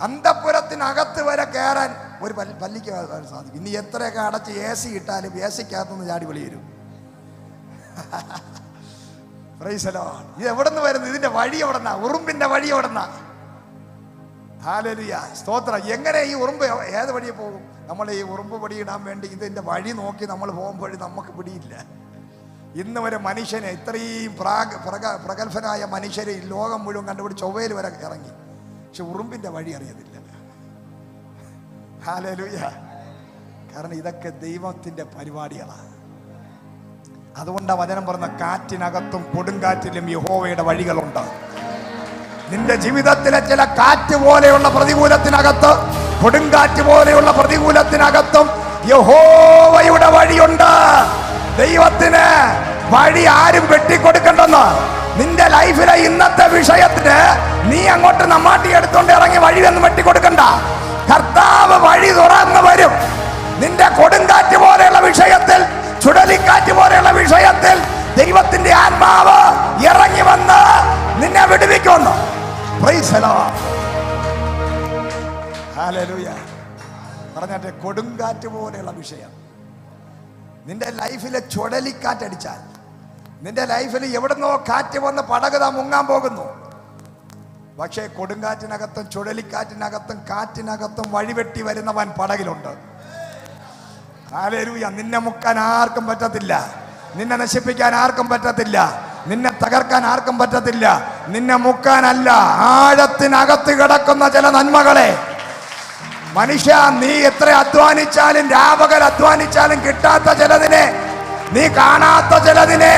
[SPEAKER 1] അന്തഃപുരത്തിനകത്ത് വരെ കയറാൻ ഒരു പല്ലിക്ക് സാധിക്കും. ഇനി എത്രയൊക്കെ അടച്ച് AC ഇട്ടാലും AC-ക്കകത്തുനിന്ന് ചാടി വെളി വരും. Price the lord. ഇത് എവിടെ നിന്ന് വരുന്നത്? ഇതിന്റെ വഴി എവിടെന്നാ? ഉറുമ്പിന്റെ വഴി എവിടെന്നാ? ഹല്ലേലൂയ. സ്തോത്രം. എങ്ങനെ ഈ ഉറുമ്പ് ഏത് വഴിയെ പോകും? നമ്മൾ ഈ ഉറുമ്പ് പിടിയിടാൻ വേണ്ടി ഇതിന്റെ വഴി നോക്കി നമ്മൾ പോകുമ്പോൾ നമുക്ക് പിടിയില്ല. ഇന്ന് വരെ മനുഷ്യനെ ഇത്രയും പ്രഗത്ഭനായ മനുഷ്യരെ ഈ ലോകം മുഴുവൻ കണ്ടുപിടിച്ച് ചൊവ്വയിൽ വരെ ഇറങ്ങി, പക്ഷെ ഉറുമ്പിന്റെ വഴി അറിയത്തില്ല. ഹല്ലേലൂയ. കാരണം ഇതൊക്കെ ദൈവത്തിന്റെ പരിപാടികളാണ്. അതുകൊണ്ടാണ് വചനം പറഞ്ഞ കാറ്റിനകത്തും കൊടുങ്കാറ്റിലും യഹോവയുടെ വഴികളുണ്ട്. നിന്റെ ജീവിതത്തിലെ ചില കാറ്റ് പോലെയുള്ള പ്രതികൂലത്തിനകത്ത്, കൊടുങ്കാറ്റ് പോലെയുള്ള പ്രതികൂലത്തിനകത്തും യഹോവയുടെ വഴിയുണ്ട്. ദൈവത്തിന് വഴി ആരും വെട്ടിക്കൊടുക്കണ്ടെന്ന്. നിന്റെ ലൈഫിലെ ഇന്നത്തെ വിഷയത്തിന് നീ അങ്ങോട്ട് നമ്മാട്ടി എടുത്തോണ്ട് ഇറങ്ങി വഴിയൊന്നും വെട്ടിക്കൊടുക്കണ്ട. കർത്താവ് വഴി തുറന്നു വരും. നിന്റെ കൊടുങ്കാറ്റ് പോലെയുള്ള വിഷയത്തിൽ, ചുഴലിക്കാറ്റ് പോലെയുള്ള വിഷയത്തിൽ ദൈവത്തിന്റെ ആത്മാവ് ഇറങ്ങി വന്ന് നിന്നെ വിടുവിക്കുന്നു. Praise the lord. ഹല്ലേലൂയ. പറഞ്ഞാട്ടെ, കൊടുങ്കാറ്റ് പോലെയുള്ള വിഷയം നിന്റെ ലൈഫിലെ ചുഴലിക്കാറ്റടിച്ചാൽ, നിന്റെ ലൈഫിൽ എവിടുന്നോ കാറ്റ് വന്ന് പടകുത മുങ്ങാൻ പോകുന്നു. പക്ഷേ കൊടുങ്കാറ്റിനകത്തും ചുഴലിക്കാറ്റിനകത്തും കാറ്റിനകത്തും വഴിവെട്ടി വരുന്നവൻ പടകിലുണ്ട്. ഹല്ലേലൂയ. നിന്നെ മുക്കാൻ ആർക്കും പറ്റത്തില്ല. നിന്നെ നശിപ്പിക്കാൻ ആർക്കും പറ്റത്തില്ല. നിന്നെ തകർക്കാൻ ആർക്കും പറ്റത്തില്ല. നിന്നെ മുക്കാനല്ല, ആഴത്തിനകത്ത് കിടക്കുന്ന ചില നന്മകളെ മനുഷ്യ നീ എത്ര അധ്വാനിച്ചാലും, രാപകൽ അധ്വാനിച്ചാലും കിട്ടാത്ത ചിലതിനെ, നീ കാണാത്ത ചിലതിനെ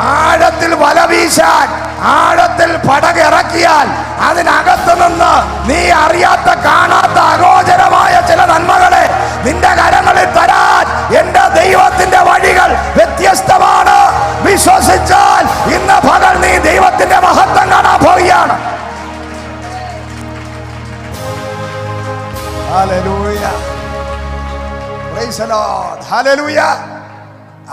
[SPEAKER 1] ആഴത്തിൽ വല വീശാൻ, ആഴത്തിൽ പടകിറക്കിയാൽ അതിനകത്ത് നിന്ന് നീ അറിയാത്ത, കാണാത്ത, അഗോചരമായ ചില നന്മകളെ നിന്റെ കരങ്ങളിൽ തരാൻ എന്റെ ദൈവത്തിന്റെ വഴികൾ വ്യത്യസ്തമാണ്. വിശ്വസിച്ചാൽ ഇന്ന് പകൽ നീ ദൈവത്തിന്റെ മഹത്വം കാണാൻ പോവുകയാണ്. Hallelujah. Price the lord. Hallelujah.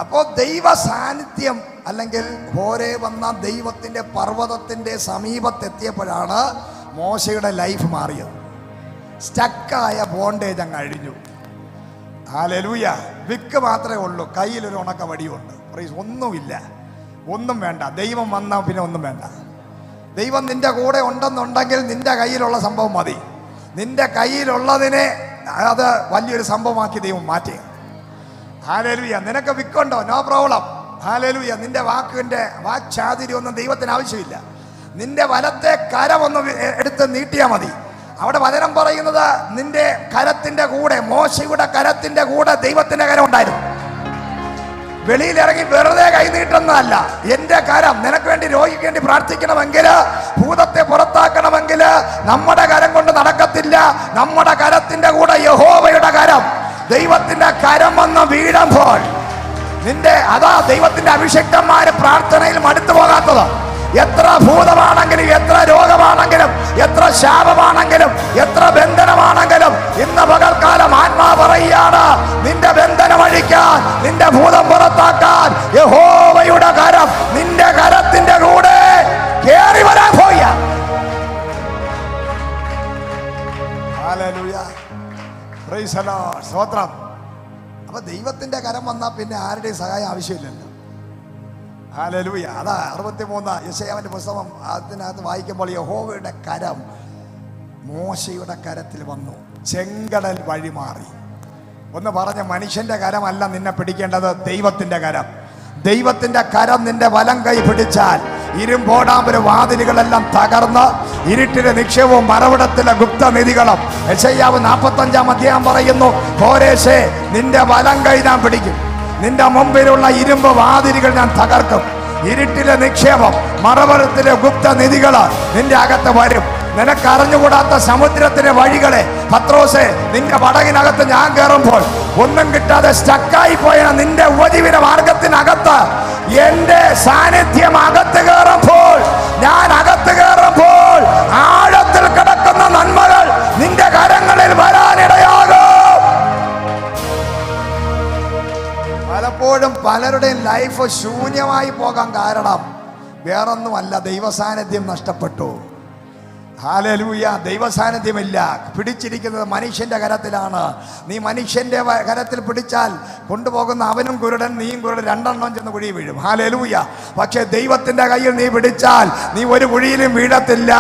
[SPEAKER 1] അപ്പോ ദൈവ സാന്നിധ്യം അല്ലെങ്കിൽ ഹോരേ വന്ന ദൈവത്തിന്റെ പർവ്വതത്തിന്റെ സമീപത്തെത്തിയപ്പോഴാണ് മോശയുടെ ലൈഫ് മാറിയത്. സ്റ്റക്കായ ബോണ്ടേജ് അങ്ങ് അഴിഞ്ഞു. ഹല്ലേലൂയ. വിക്ക് മാത്രമേ ഉള്ളൂ, കയ്യിലൊരു ഉണക്ക വടിയുണ്ട്. പ്രൈസ്. ഒന്നുമില്ല, ഒന്നും വേണ്ട. ദൈവം വന്നാൽ പിന്നെ ഒന്നും വേണ്ട. ദൈവം നിന്റെ കൂടെ ഉണ്ടെന്നുണ്ടെങ്കിൽ നിന്റെ കയ്യിലുള്ള സംഭവം മതി. നിന്റെ കയ്യിലുള്ളതിനെ അത് വലിയൊരു സംഭവമാക്കി ദൈവം മാറ്റി. ഹല്ലേലൂയ. നിനക്ക് വിക്കുണ്ടോ? No problem. ഹല്ലേലൂയ. നിന്റെ വാക്ചാതുര്യം ഒന്നും ദൈവത്തിന് ആവശ്യമില്ല. നിന്റെ വലത്തെ കരമൊന്ന് എടുത്ത് നീട്ടിയാൽ മതി. അവിടെ വചനം പറയുന്നത് നിന്റെ കരത്തിന്റെ കൂടെ, മോശയുടെ കരത്തിന്റെ കൂടെ ദൈവത്തിന്റെ കരം ഉണ്ടായിരുന്നു. വെളിയിലിറങ്ങി വെറുതെ കൈ നീട്ടുന്നതല്ല. എന്റെ കരം നിനക്ക് വേണ്ടി, രോഗിക്ക് വേണ്ടി പ്രാർത്ഥിക്കണമെങ്കിൽ, ഭൂതത്തെ പുറത്താക്കണമെങ്കിൽ നമ്മുടെ കരം കൊണ്ട് നടക്കത്തില്ല. നമ്മുടെ കരത്തിന്റെ കൂടെ യഹോവയുടെ കരം, ദൈവത്തിന്റെ കരം വന്ന് വീഴുമ്പോൾ അതാ ദൈവത്തിന്റെ അഭിഷിക്തന്മാര് പ്രാർത്ഥനയിൽ മടുത്തു പോകാത്തത്. എത്ര ഭൂതമാണെങ്കിലും, എത്ര രോഗമാണെങ്കിലും, എത്ര ശാപമാണെങ്കിലും, എത്ര ബന്ധനമാണെങ്കിലും, ഇന്ന് പകൽക്കാലം ആത്മാ പറയുകയാണ്, നിന്റെ ബന്ധനം അഴിക്കാൻ, നിന്റെ ഭൂതം പുറത്താക്കാൻ യഹോവയുടെ കരം നിന്റെ കരത്തിന്റെ കൂടെ കേറി വരാൻ പോയ. ഹല്ലേലൂയ. Price the Lord. സ്തോത്രം. അപ്പൊ ദൈവത്തിന്റെ കരം വന്നാൽ പിന്നെ ആരുടെയും സഹായം ആവശ്യമില്ലല്ലോ. ഹല്ലേലൂയ. അതാ 63 യെശയ്യാവിന്റെ പുസ്തകം അതിനകത്ത് വായിക്കുമ്പോൾ യഹോവയുടെ കരം മോശയുടെ കരത്തിൽ വന്നു, ചെങ്കടൽ വഴി മാറി. ഒന്ന് പറഞ്ഞ, മനുഷ്യന്റെ കരമല്ല നിന്നെ പിടിക്കേണ്ടത്, ദൈവത്തിന്റെ കരം. ദൈവത്തിന്റെ കരം നിന്റെ വലം കൈ പിടിച്ചാൽ ഇരുമ്പോടാമ്പര വാതിലുകളെല്ലാം തകർന്ന് ഇരുട്ടിലെ നിക്ഷേപവും മറവിടത്തിലെ ഗുപ്തനിധികളും. യെശയ്യാവ് 45 അധ്യായം പറയുന്നു, കോരേശേ നിന്റെ വലം കൈ ഞാൻ പിടിക്കും. നിന്റെ മുമ്പിലുള്ള ഇരുമ്പ് വാതിലുകൾ ഞാൻ തകർക്കും. ഇരുട്ടിലെ നിക്ഷേപം, മറവറത്തിലെ ഗുപ്ത നിധികള് നിന്റെ അകത്ത് വരും. നിനക്ക് അറിഞ്ഞുകൂടാത്ത സമുദ്രത്തിന്റെ വഴികളെ പത്രോസേ, നിന്റെ പടകിനകത്ത് ഞാൻ കയറുമ്പോൾ ഒന്നും കിട്ടാതെ സ്റ്റക്കായി പോയ നിന്റെ ഉപജീവന മാർഗത്തിനകത്ത് എന്റെ സാന്നിധ്യം അകത്ത് കയറുമ്പോൾ, ഞാൻ അകത്ത് കയറുമ്പോൾ ആഴത്തിൽ കിടക്കുന്ന നന്മകൾ നിന്റെ കരങ്ങളിൽ വരാനിടയാകും. പലപ്പോഴും പലരുടെയും ലൈഫ് ശൂന്യമായി പോകാൻ കാരണം വേറൊന്നുമല്ല, ദൈവസാന്നിധ്യം നഷ്ടപ്പെട്ടു. ഹല്ലേലൂയ. ദൈവസാന്നിധ്യമില്ല. പിടിച്ചിരിക്കുന്നത് മനുഷ്യന്റെ കരത്തിലാണ്. നീ മനുഷ്യന്റെ കരത്തിൽ പിടിച്ചാൽ കൊണ്ടുപോകുന്ന അവനും കുരുടൻ, നീയും കുരുടൻ, രണ്ടെണ്ണം ചെന്ന് കുഴി വീഴും. ഹല്ലേലൂയ. പക്ഷെ ദൈവത്തിന്റെ കയ്യിൽ നീ പിടിച്ചാൽ നീ ഒരു കുഴിയിലും വീഴത്തില്ല.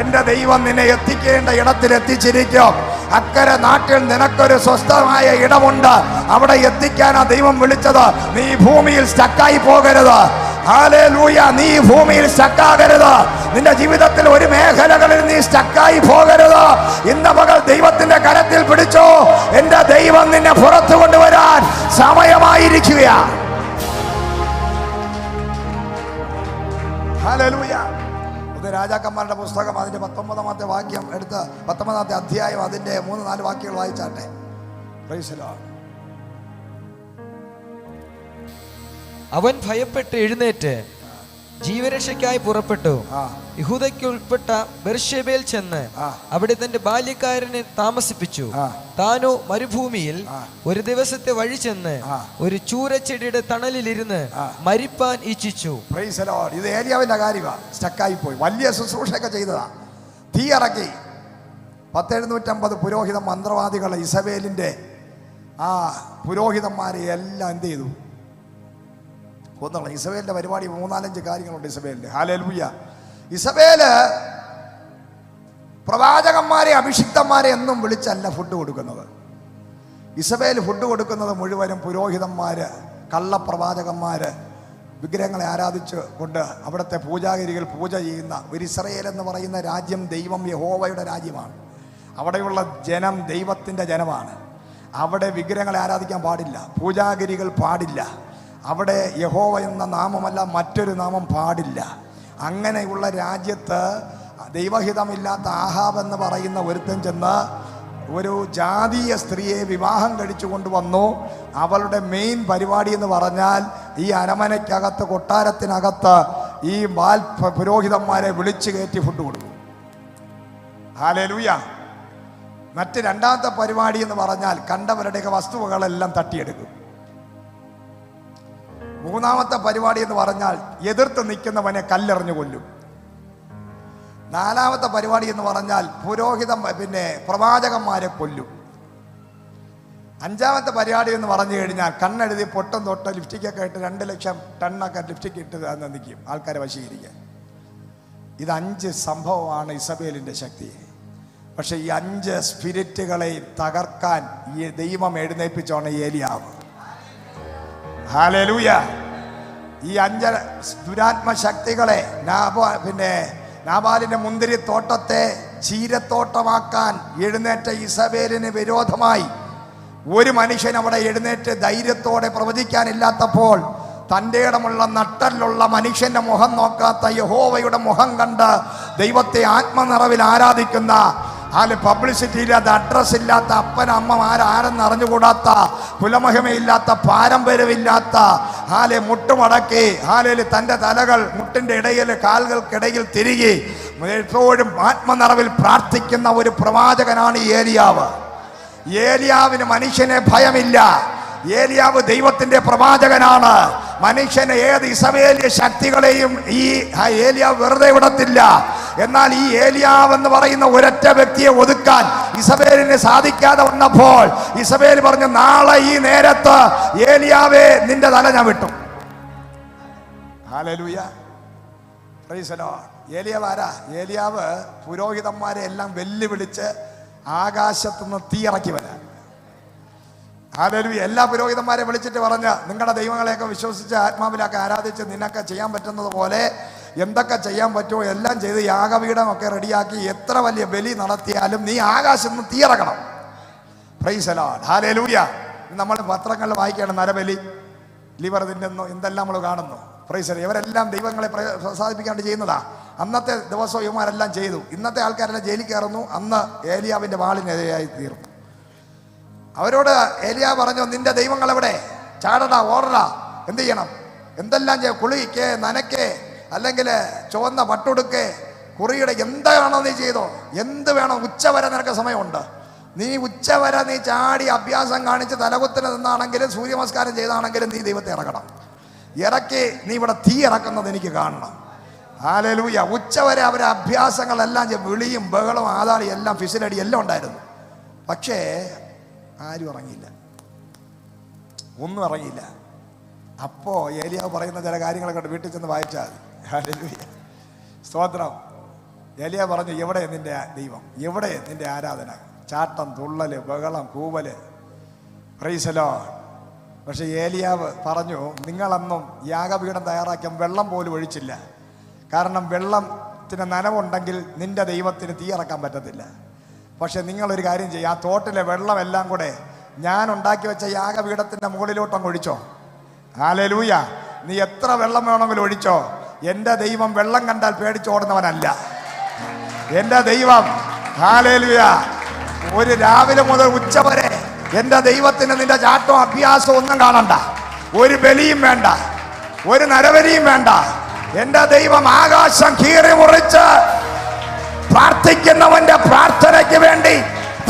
[SPEAKER 1] എൻ്റെ ദൈവം നിന്നെ എത്തിക്കേണ്ട ഇടത്തിൽ എത്തിച്ചിരിക്കും. അക്കരെ നാട്ടിൽ നിനക്കൊരു സ്വസ്ഥമായ ഇടമുണ്ട്. അവിടെ എത്തിക്കാനാ ദൈവം വിളിച്ചത്. നീ ഭൂമിയിൽ സ്റ്റക്കായി പോകരുത്. ഹല്ലേലൂയ. നീ ഭൂമിയിൽ സ്റ്റക്കാകരുത്. നിന്റെ ജീവിതത്തിൽ ഒരു മേഖലകളിൽ നീ സ്റ്റക്കായി പോകരുത്. ഇന്ന് പകൽ ദൈവത്തിന്റെ കരത്തിൽ പിടിച്ചോ. എന്റെ ദൈവം നിന്നെ പുറത്തു കൊണ്ടുവരാൻ സമയമായിരിക്കുകയാണ്. ഹല്ലേലൂയ. ഇത് രാജാക്കന്മാരുടെ പുസ്തകം അതിന്റെ 19-ാമത്തെ വാക്യം എടുത്ത് 19-ാമത്തെ അധ്യായം അതിന്റെ 3-4 വാക്യങ്ങൾ വായിച്ചാട്ടെ. Price the Lord.
[SPEAKER 2] അവൻ ഭയപ്പെട്ട് എഴുന്നേറ്റ് ജീവരക്ഷയ്ക്കായി പുറപ്പെട്ടു. യഹൂദയ്ക്ക് ഉൾപ്പെട്ട ബെർശേബയിൽ ചെന്ന് അവിടെ തന്റെ ബാല്യക്കാരനെ താമസിപ്പിച്ചു. താനോ മരുഭൂമിയിൽ ഒരു ദിവസത്തെ വഴി ചെന്ന് ഒരു ചൂരച്ചെടിയുടെ തണലിലിരുന്ന് മരിപ്പാൻ ഇച്ഛിച്ചു.
[SPEAKER 1] Praise the lord. ഇത് ഏലിയാവിന്റെ കാര്യമാണ്. സ്റ്റക്കായി പോയി. വലിയ ശുശ്രൂഷയൊക്കെ ചെയ്തതാ. തീ ഇറക്കി 1750 പുരോഹിത മന്ത്രവാദികളെ, ഇസബേലിന്റെ ആ പുരോഹിതന്മാരെ എല്ലാം എന്ത് ചെയ്തു? കൊന്നോളാം. ഇസബേലിന്റെ പരിപാടി 3-4 കാര്യങ്ങളുണ്ട് ഇസബേലിന്റെ. ഹല്ലേലൂയ. ഇസബേല് പ്രവാചകന്മാരെ, അഭിഷിക്തന്മാരെ എന്നും വിളിച്ചല്ല ഫുഡ് കൊടുക്കുന്നത്. ഇസബേൽ ഫുഡ് കൊടുക്കുന്നത് മുഴുവനും പുരോഹിതന്മാര്, കള്ളപ്രവാചകന്മാര്, വിഗ്രഹങ്ങളെ ആരാധിച്ച് കൊണ്ട് അവിടുത്തെ പൂജാഗിരികൾ പൂജ ചെയ്യുന്ന ഒരു ഇസ്രായേൽ എന്ന് പറയുന്ന രാജ്യം ദൈവം യഹോവയുടെ രാജ്യമാണ്. അവിടെയുള്ള ജനം ദൈവത്തിൻ്റെ ജനമാണ്. അവിടെ വിഗ്രഹങ്ങളെ ആരാധിക്കാൻ പാടില്ല, പൂജാഗിരികൾ പാടില്ല. അവിടെ യഹോവ എന്ന നാമമല്ല മറ്റൊരു നാമം പാടില്ല. അങ്ങനെയുള്ള രാജ്യത്ത് ദൈവഹിതമില്ലാത്ത ആഹാബ് എന്ന് പറയുന്ന ഒരുത്തൻ ചെന്ന് ഒരു ജാതീയ സ്ത്രീയെ വിവാഹം കഴിച്ചു കൊണ്ടുവന്നു. അവളുടെ മെയിൻ പരിപാടി എന്ന് പറഞ്ഞാൽ ഈ അരമനയ്ക്കകത്ത്, കൊട്ടാരത്തിനകത്ത് ഈ പുരോഹിതന്മാരെ വിളിച്ചു കയറ്റി ഫുഡ് കൊടുക്കും. ഹല്ലേലൂയ. മറ്റ് രണ്ടാമത്തെ പരിപാടി എന്ന് പറഞ്ഞാൽ കണ്ടവരുടെയൊക്കെ വസ്തുവകളെല്ലാം തട്ടിയെടുക്കും. മൂന്നാമത്തെ പരിപാടി എന്ന് പറഞ്ഞാൽ എതിർത്ത് നിൽക്കുന്നവനെ കല്ലെറിഞ്ഞു കൊല്ലും. നാലാമത്തെ പരിപാടി എന്ന് പറഞ്ഞാൽ പ്രവാചകന്മാരെ കൊല്ലും. അഞ്ചാമത്തെ പരിപാടി എന്ന് പറഞ്ഞു കഴിഞ്ഞാൽ കണ്ണെഴുതി പൊട്ടും തൊട്ട് ലിപ്സ്റ്റിക്കൊക്കെ ഇട്ട് 2 ലക്ഷം ടണ്ണൊക്കെ ലിപ്സ്റ്റിക്ക് ഇട്ട് നിൽക്കും ആൾക്കാരെ വശീകരിക്കാൻ. ഇത് 5 സംഭവമാണ് ഇസബേലിൻ്റെ ശക്തി. പക്ഷെ ഈ 5 സ്പിരിറ്റുകളെ തകർക്കാൻ ഈ ദൈവം എഴുന്നേൽപ്പിച്ചാണ് ഏലിയാവ്. ഹല്ലേലൂയ. ഈ 5 ദുരാത്മശക്തികളെ നാബാലിന്റെ മുന്തിരിത്തോട്ടത്തെ ചീരത്തോട്ടമാക്കാൻ എഴുന്നേറ്റ ഇസബേലിന് വിരോധമായി ഒരു മനുഷ്യൻ അവിടെ എഴുന്നേറ്റ് ധൈര്യത്തോടെ പ്രവചിക്കാനില്ലാത്തപ്പോൾ തൻ്റെ ഇടമുള്ള നട്ടലുള്ള മനുഷ്യന്റെ മുഖം നോക്കാത്ത യഹോവയുടെ മുഖം കണ്ട് ദൈവത്തെ ആത്മനിറവിൽ ആരാധിക്കുന്ന, പബ്ലിസിറ്റി ഇല്ലാത്ത, അഡ്രസ് ഇല്ലാത്ത, അപ്പനമ്മമാരാരെന്ന് അറിഞ്ഞുകൂടാത്ത, കുലമഹിമയില്ലാത്ത, പാരമ്പര്യമില്ലാത്ത, മുട്ടുമടക്കി തൻ്റെ തലകൾ മുട്ടിൻ്റെ ഇടയിൽ, കാലുകൾക്കിടയിൽ തിരികെ എപ്പോഴും ആത്മനിറവിൽ പ്രാർത്ഥിക്കുന്ന ഒരു പ്രവാചകനാണ് ഏലിയാവ്. ഏലിയാവിന് മനുഷ്യനെ ഭയമില്ല. ഏലിയാവ് ദൈവത്തിന്റെ പ്രവാചകനാണ്. മനുഷ്യനെ ഏത് ഇസബേലിയ ശക്തികളെയും ഈ ഏലിയാവ് വെറുതെ വിടത്തില്ല. എന്നാൽ ഈ ഏലിയാവ് എന്ന് പറയുന്ന ഒരൊറ്റ വ്യക്തിയെ ഒതുക്കാൻ ഇസബേലിന് സാധിക്കാതെ വന്നപ്പോൾ ഇസബേൽ പറഞ്ഞു, നാളെ ഈ നേരത്ത് ഏലിയാവേ നിന്റെ തല ഞാൻ വിട്ടു. ഹല്ലേലൂയ. Price the Lord. ഏലിയാവ് ആരാ? ഏലിയാവ് പുരോഹിതന്മാരെ എല്ലാം വെല്ലുവിളിച്ച് ആകാശത്തുനിന്ന് തീയിറക്കി വരാൻ. ഹല്ലേലൂയ. എല്ലാ പുരോഹിതന്മാരെ വിളിച്ചിട്ട് പറഞ്ഞ്, നിങ്ങളുടെ ദൈവങ്ങളെയൊക്കെ വിശ്വസിച്ച് ആത്മാവിലൊക്കെ ആരാധിച്ച് നിനക്ക് ചെയ്യാൻ പറ്റുന്നത് പോലെ എന്തൊക്കെ ചെയ്യാൻ പറ്റുമോ എല്ലാം ചെയ്ത് യാഗപീഠമൊക്കെ റെഡിയാക്കി എത്ര വലിയ ബലി നടത്തിയാലും നീ ആകാശത്ത് നിന്ന് തീയിറക്കണം. Praise the lord. ഹല്ലേലൂയ. നമ്മൾ പത്രങ്ങളിൽ വായിക്കുകയാണ് നരബലി, ലിവർ തിന്നുന്നു, എന്തെല്ലാം നമ്മൾ കാണുന്നു. Praise the lord. ഇവരെല്ലാം ദൈവങ്ങളെ പ്രസാദിപ്പിക്കാണ്ട് ചെയ്യുന്നതാ. അന്നത്തെ ദിവസം ഇവന്മാരെല്ലാം ചെയ്തു. ഇന്നത്തെ ആൾക്കാരെല്ലാം ജയിലിൽ കയറുന്നു. അന്ന് ഏലിയാവിൻ്റെ വാളിനെതിരായി തീർന്നു. അവരോട് ഏലിയാ പറഞ്ഞു, നിന്റെ ദൈവങ്ങൾ എവിടെ? ചാടടാ, ഓടടാ, എന്ത് ചെയ്യണം? എന്തെല്ലാം ചെയ്യും? കുളിക്ക്, നനയ്ക്ക്, അല്ലെങ്കിൽ ചുവന്ന പട്ടുടുക്ക്, കുറിയുടെ എന്താണോ നീ ചെയ്തോ, എന്ത് വേണം? ഉച്ചവരെ നിനക്ക് സമയമുണ്ട്. നീ ഉച്ചവരെ നീ ചാടി അഭ്യാസം കാണിച്ച് തലകുത്തിന് നിന്നാണെങ്കിലും സൂര്യനമസ്കാരം ചെയ്താണെങ്കിലും നീ ദൈവത്തെ ഇറക്കണം. ഇറക്കി നീ ഇവിടെ തീ ഇറക്കുന്നത് എനിക്ക് കാണണം. ഹല്ലേലൂയ. ഉച്ചവരെ അവരെ അഭ്യാസങ്ങളെല്ലാം വിളിയും ബഹളവും ആതാളി എല്ലാം ഫിസിലടി എല്ലാം ഉണ്ടായിരുന്നു. പക്ഷേ ആരും ഇറങ്ങിയില്ല, ഒന്നും ഇറങ്ങിയില്ല. അപ്പോൾ ഏലിയാവ് പറയുന്ന ചില കാര്യങ്ങളൊക്കെ വീട്ടിൽ ചെന്ന് വായിച്ചാൽ മതി. ഹല്ലേലൂയ, സ്തോത്രം. ഏലിയാവ് പറഞ്ഞു, എവിടെ നിന്റെ ദൈവം? എവിടെ നിന്റെ ആരാധന? ചാട്ടം, തുള്ളല്, ബഹളം, കൂവല്. Price the Lord. പക്ഷെ ഏലിയാവ് പറഞ്ഞു, നിങ്ങളെന്നും യാഗപീഠം തയ്യാറാക്കിയ വെള്ളം പോലും ഒഴിച്ചില്ല. കാരണം വെള്ളത്തിന് നനവുണ്ടെങ്കിൽ നിന്റെ ദൈവത്തിന് തീ ഇറക്കാൻ പറ്റത്തില്ല. പക്ഷെ നിങ്ങളൊരു കാര്യം ചെയ്യുക, ആ തോട്ടിലെ വെള്ളമെല്ലാം കൂടെ ഞാൻ ഉണ്ടാക്കി വെച്ച യാഗപീഠത്തിൻ്റെ മുകളിലോട്ടങ്ങ് ഒഴിച്ചോ. ഹല്ലേലൂയ. നീ എത്ര വെള്ളം വേണമെങ്കിലും ഒഴിച്ചോ. എൻ്റെ ദൈവം വെള്ളം കണ്ടാൽ പേടിച്ചോടുന്നവനല്ല. എൻ്റെ ദൈവം, ഹല്ലേലൂയ, ഒരു രാവിലെ മുതൽ ഉച്ച വരെ എൻ്റെ ദൈവത്തിന് നിന്റെ ചാട്ടവും അഭ്യാസവും ഒന്നും കാണണ്ട. ഒരു ബലിയും വേണ്ട, ഒരു നരബലിയും വേണ്ട. എൻ്റെ ദൈവം ആകാശം കീറി മുറിച്ച് പ്രാർത്ഥിക്കുന്നവന്റെ പ്രാർത്ഥനയ്ക്ക് വേണ്ടി,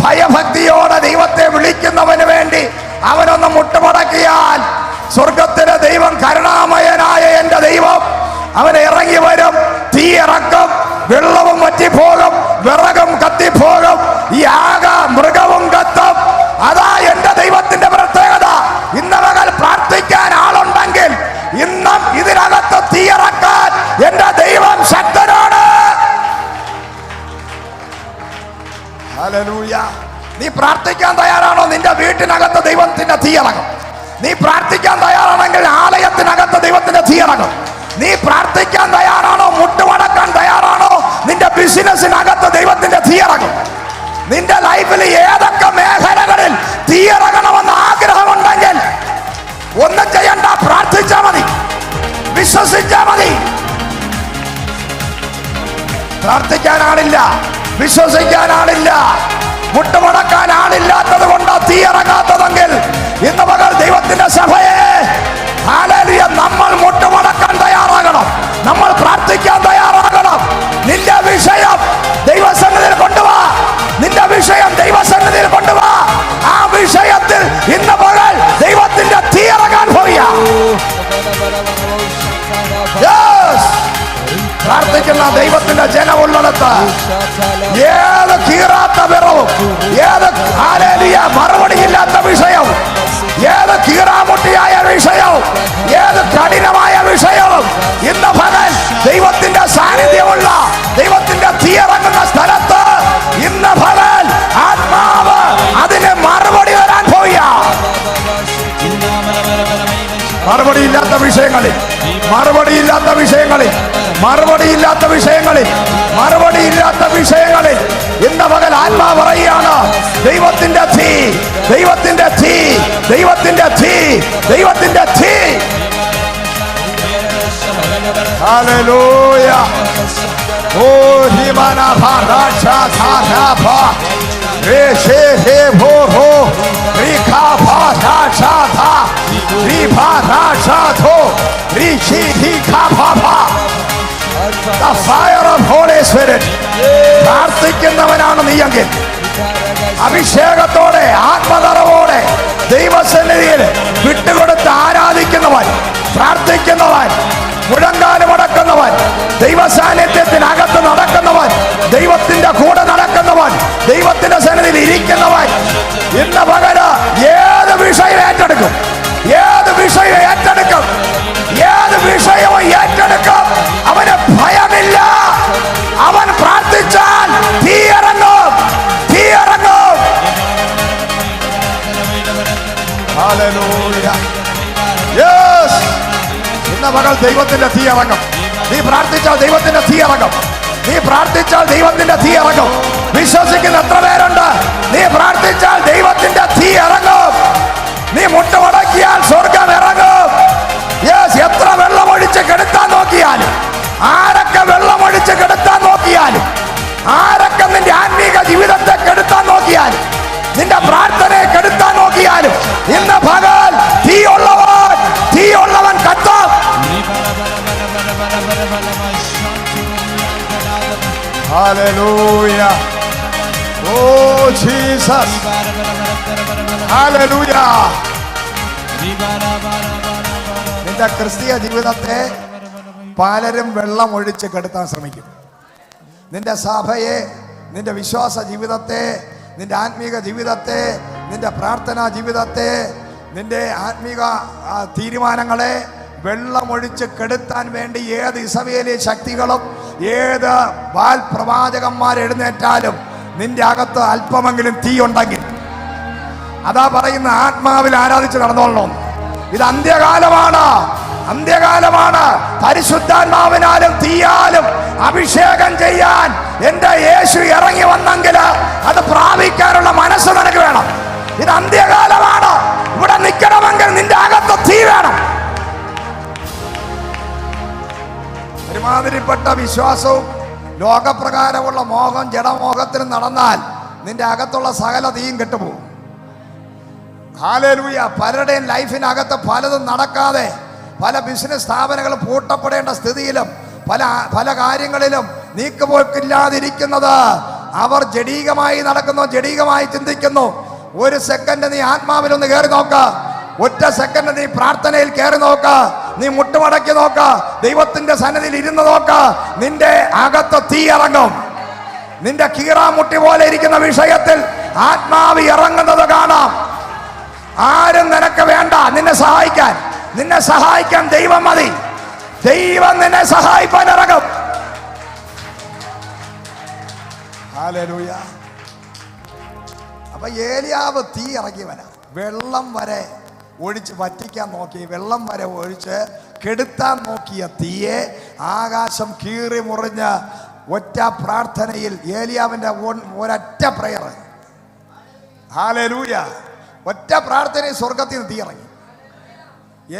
[SPEAKER 1] ഭയഭക്തിയോടെ ദൈവത്തെ വിളിക്കുന്നവന് വേണ്ടി അവനൊന്ന് മുട്ടുമടക്കിയാൽ സ്വർഗത്തിലെ ദൈവം, കരുണാമയനായ എൻ്റെ ദൈവം, അവൻ ഇറങ്ങി വരും. തീ ഇറക്കും, വെള്ളവും വറ്റിപ്പോകും, വിറകും കത്തിപ്പോകും, മൃഗവും കത്തും. അതാ എൻ്റെ ദൈവത്തിന്റെ പ്രത്യേകത. ഇന്ന് പകൽ പ്രാർത്ഥിക്കാൻ ആളുണ്ടെങ്കിൽ ഇന്നും ഇതിനകത്ത് തീ ഇറക്കാൻ എൻ്റെ ദൈവം ശക്തനാണ്. ഹല്ലേലൂയ. നീ പ്രാർത്ഥിക്കാൻ തയ്യാറാണോ? നിന്റെ വീട്ടിനകത്ത് ദൈവത്തിന്റെ തീ ഇറങ്ങും. നീ പ്രാർത്ഥിക്കാൻ തയ്യാറാണെങ്കിൽ ആലയത്തിനകത്ത് ദൈവത്തിന്റെ തീ ഇറങ്ങും. നീ പ്രാർത്ഥിക്കാൻ തയ്യാറാണോ? മുട്ടുമടക്കാൻ തയ്യാറാണോ? നിന്റെ ബിസിനസ്സിനകത്ത് ദൈവത്തിന്റെ തീ ഇറങ്ങും. നിന്റെ ലൈഫിൽ ഏതൊക്കെ മേഖലകളിൽ തീ ഇറങ്ങണമെന്ന് ആഗ്രഹമുണ്ടെങ്കിൽ ഒന്നും ചെയ്യണ്ട, പ്രാർത്ഥിച്ചാൽ മതി, വിശ്വസിച്ചാൽ മതി. പ്രാർത്ഥിക്കാനാളില്ല, വിശ്വസിക്കാനാളില്ല, മുട്ടുമുടക്കാനാളില്ലാത്തത് കൊണ്ട് തീ ഇറങ്ങാത്തതെങ്കിൽ ഇന്ന് പകൽ ദൈവത്തിന്റെ സഭയെ, ഹല്ലേലൂയ, നമ്മൾ മുട്ടുമുടക്കാൻ തയ്യാറാകണം, നമ്മൾ പ്രാർത്ഥിക്കാൻ തയ്യാറാകണം. നിന്റെ വിഷയം ദൈവസന്നിധിയിൽ കൊണ്ടുവാ, നിന്റെ വിഷയം ദൈവസന്നിധിയിൽ കൊണ്ടുവാ. ആ വിഷയത്തിൽ ഇന്ന് പകൽ ദൈവത്തിന്റെ തീ ഇറങ്ങാൻ പോവുക. പ്രാർത്ഥിക്കുന്ന ദൈവത്തിന്റെ ജനമുള്ളിടത്ത് ഏത് കീറാത്ത വിറവും, ഏത് ഹല്ലേലൂയ മറുപടിയില്ലാത്ത വിഷയവും, ഏത് കീറാമുട്ടിയായ വിഷയവും, ഏത് കഠിനമായ വിഷയവും ഇന്ന് പകൽ ദൈവത്തിന്റെ സാന്നിധ്യമുള്ള, ദൈവത്തിന്റെ തീ ഇറങ്ങുന്ന സ്ഥലത്ത് ഇന്ന് പകൽ ആത്മാവ് അതിന് മറുപടി തരാൻ പോവുക. മറുപടിയില്ലാത്ത വിഷയങ്ങളിൽ, മറുപടിയില്ലാത്ത വിഷയങ്ങളിൽ, മറുപടിയില്ലാത്ത വിഷയങ്ങളിൽ, മറുപടിയില്ലാത്ത വിഷയങ്ങളിൽ ഇന്ന് പകൽ ആത്മാ പറയുകയാണ്, ദൈവത്തിന്റെ തീ, ദൈവത്തിന്റെ തീ, ദൈവത്തിന്റെ തീ, ദൈവത്തിന്റെ തീ. ഹല്ലേലൂയ. ഓ ഹിമന ഭാഷ ധാരാഭ രേഷേ ഹേ ഭോ ഹോ രിഖാ ഭാഷ ധാ രിഭാ ഭാഷ ധോ രിഷി രിഖാ ഭാ. The fire of Holy Spirit. പ്രാർത്ഥിക്കുന്നവനാണ് നീയെങ്കിൽ, അഭിഷേകത്തോടെ ആത്മനിറവോടെ ദൈവസന്നിധിയിൽ വിട്ടുകൊടുത്ത് ആരാധിക്കുന്നവൻ, പ്രാർത്ഥിക്കുന്നവൻ, മുഴങ്കാലുമടക്കുന്നവൻ, ദൈവസാന്നിധ്യത്തിനകത്ത് നടക്കുന്നവൻ, ദൈവത്തിന്റെ കൂടെ നടക്കുന്നവൻ, ദൈവത്തിന്റെ സന്നിധിയിൽ ഇരിക്കുന്നവൻ ഇന്ന് പകല് ഏത് വിഷയം ഏറ്റെടുക്കും, ഏത് വിഷയം ഏറ്റെടുക്കും, ഏത് വിഷയവും ഏറ്റെടുക്കും. അവന് ഭയമില്ല. അവൻ പ്രാർത്ഥിച്ചാൽ തീ ഇറങ്ങും, തീ ഇറങ്ങും. ഹല്ലേലൂയ. യെസ്, ഇന്ന് പകൽ ദൈവത്തിന്റെ തീ ഇറങ്ങും. നീ പ്രാർത്ഥിച്ചാൽ ദൈവത്തിന്റെ തീ ഇറങ്ങും. നീ പ്രാർത്ഥിച്ചാൽ ദൈവത്തിന്റെ തീ ഇറങ്ങും. വിശ്വസിക്കുന്ന എത്ര പേരുണ്ട്? നീ പ്രാർത്ഥിച്ചാൽ ദൈവത്തിന്റെ തീ ഇറങ്ങും. നീ മുട്ടുമടക്കിയാൽ സ്വർഗം ഇറങ്ങും. ഒഴിച്ച് കെടുത്താൻ നോക്കിയാലും, ആരൊക്കെ വെള്ളമൊഴിച്ച് കെടുത്താൻ നോക്കിയാലും, ആരൊക്കെ നിന്റെ ആത്മീക ജീവിതത്തെ കെടുത്താൻ നോക്കിയാലും, നിന്റെ പ്രാർത്ഥനയെ കെടുത്താൻ നോക്കിയാലും, ഇന്ന് പകൽ തീയുള്ളവൻ കത്താം. ഹല്ലേലൂയ. Oh Jesus. ഹല്ലേലൂയ. നിന്റെ ക്രിസ്തീയ ജീവിതത്തെ പലരും വെള്ളം ഒഴിച്ച് കെടുത്താൻ ശ്രമിക്കും. നിന്റെ സഭയെ, നിന്റെ വിശ്വാസ ജീവിതത്തെ, നിന്റെ ആത്മീക ജീവിതത്തെ, നിന്റെ പ്രാർത്ഥനാ ജീവിതത്തെ, നിന്റെ ആത്മീക തീരുമാനങ്ങളെ വെള്ളമൊഴിച്ച് കെടുത്താൻ വേണ്ടി ഏത് ഇസബേലിയ ശക്തികളും ഏത് ബാൽ പ്രവാചകന്മാർ എഴുന്നേറ്റാലും നിന്റെ അകത്ത് അല്പമെങ്കിലും തീ ഉണ്ടെങ്കിൽ, അതാ പറയുന്ന ആത്മാവിൽ ആരാധിച്ച് നടന്നോളണം. ഇത് അന്ത്യകാലമാണ്, അന്ത്യകാലമാണ്. പരിശുദ്ധാത്മാവിനാലും തീയാലും അഭിഷേകം ചെയ്യാൻ എന്റെ യേശു ഇറങ്ങി വന്നെങ്കിൽ അത് പ്രാപിക്കാനുള്ള മനസ്സ് നിനക്ക് വേണം. ഇത് അന്ത്യകാലമാണ്. ഇവിടെ നിൽക്കണമെങ്കിൽ നിന്റെ അകത്ത് തീ വേണം. ഒരുമാതിരിപ്പെട്ട വിശ്വാസവും ലോകപ്രകാരമുള്ള മോഹം, ജഡമോഹത്തിനും നടന്നാൽ നിന്റെ അകത്തുള്ള സകല തീയും കെട്ടുപോകും. ഹല്ലേലൂയ. പലരുടെയും ലൈഫിനകത്ത് പലതും നടക്കാതെ, പല ബിസിനസ് സ്ഥാപനങ്ങളും പൂട്ടപ്പെടേണ്ട സ്ഥിതിയിലും പല കാര്യങ്ങളിലും നീക്കുപോക്കില്ലാതിരിക്കുന്നത് അവർ ജഡീകമായി നടക്കുന്നു, ജഡീകമായി ചിന്തിക്കുന്നു. ഒരു സെക്കൻഡ് നീ ആത്മാവിലൊന്ന് കയറി നോക്ക, ഒറ്റ സെക്കൻഡ് നീ പ്രാർത്ഥനയിൽ കയറി നോക്ക, നീ മുട്ടുമടക്കി നോക്ക, ദൈവത്തിന്റെ സന്നിധിയിൽ ഇരുന്ന് നോക്ക. നിന്റെ അകത്ത് തീ ഇറങ്ങും. നിന്റെ കീറാമുട്ടി പോലെ ഇരിക്കുന്ന വിഷയത്തിൽ ആത്മാവ് ഇറങ്ങുന്നത് കാണാം. ആരും നിനക്ക് വേണ്ട നിന്നെ സഹായിക്കാൻ. നിന്നെ സഹായിക്കാൻ ദൈവം മതി. ദൈവം നിന്നെ സഹായിക്കാൻ ഇറങ്ങും. ഹല്ലേലൂയ. അപ്പൊ ഏലിയാവ് തീ ഇറങ്ങിയവനാ. വെള്ളം വരെ ഒഴിച്ച് വറ്റിക്കാൻ നോക്കി, വെള്ളം വരെ ഒഴിച്ച് കെടുത്താൻ നോക്കിയ തീയെ ആകാശം കീറി മുറിഞ്ഞ് ഒറ്റ പ്രാർത്ഥനയിൽ ഏലിയാവിന്റെ ഒരൊറ്റ പ്രയർ, ഹല്ലേലൂയ, ഒറ്റ പ്രാർത്ഥനയിൽ സ്വർഗത്തിൽ നിന്ന് തീ ഇറങ്ങി,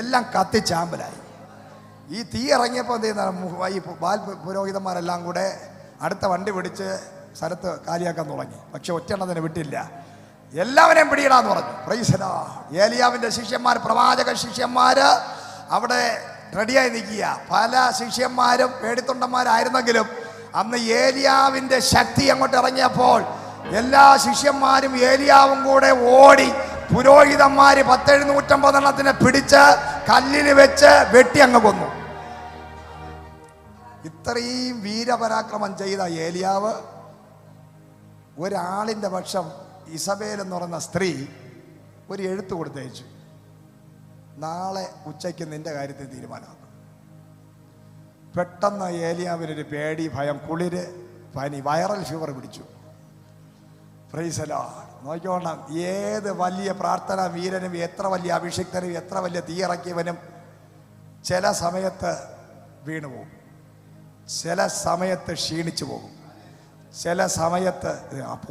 [SPEAKER 1] എല്ലാം കത്തിച്ചാമ്പലായി. ഈ തീ ഇറങ്ങിയപ്പോൾ എന്ത് ചെയ്യുന്ന ഈ ബാൽ പുരോഹിതന്മാരെല്ലാം കൂടെ അടുത്ത വണ്ടി പിടിച്ച് സ്ഥലത്ത് കാലിയാക്കാൻ തുടങ്ങി. പക്ഷെ ഒറ്റെണ്ണത്തിനെ വിട്ടില്ല, എല്ലാവരെയും പിടിയിടാന്ന് പറഞ്ഞു. Price the Lord. ഏലിയാവിന്റെ ശിഷ്യന്മാർ, പ്രവാചക ശിഷ്യന്മാര് അവിടെ റെഡിയായി നിൽക്കുക. പല ശിഷ്യന്മാരും പേടിത്തൊണ്ടന്മാരായിരുന്നെങ്കിലും അന്ന് ഏലിയാവിന്റെ ശക്തി അങ്ങോട്ട് ഇറങ്ങിയപ്പോൾ എല്ലാ ശിഷ്യന്മാരും ഏലിയാവും കൂടെ ഓടി പുരോഹിതന്മാര് 750 പിടിച്ച് കല്ലിൽ വെച്ച് വെട്ടി അങ്ങ് കൊന്നു. ഇത്രയും വീരപരാക്രമം ചെയ്ത ഏലിയാവ് ഒരാളിന്റെ പക്ഷം ഇസബേൽ എന്ന് പറയുന്ന സ്ത്രീ ഒരു എഴുത്ത് കൊടുത്തയച്ചു. നാളെ ഉച്ചയ്ക്ക് നിന്റെ കാര്യത്തിൽ തീരുമാനമാക്കും. പെട്ടെന്ന് ഏലിയാവിനൊരു പേടി, ഭയം, കുളിര്, പനി, വൈറൽ ഫീവർ പിടിച്ചു. Praise the lord. നോക്കിക്കോണം, ഏത് വലിയ പ്രാർത്ഥന വീരനും എത്ര വലിയ അഭിഷിക്തനും എത്ര വലിയ തീയിറക്കിയവനും ചില സമയത്ത് വീണുപോകും, ചില സമയത്ത് ക്ഷീണിച്ചു പോകും, ചില സമയത്ത്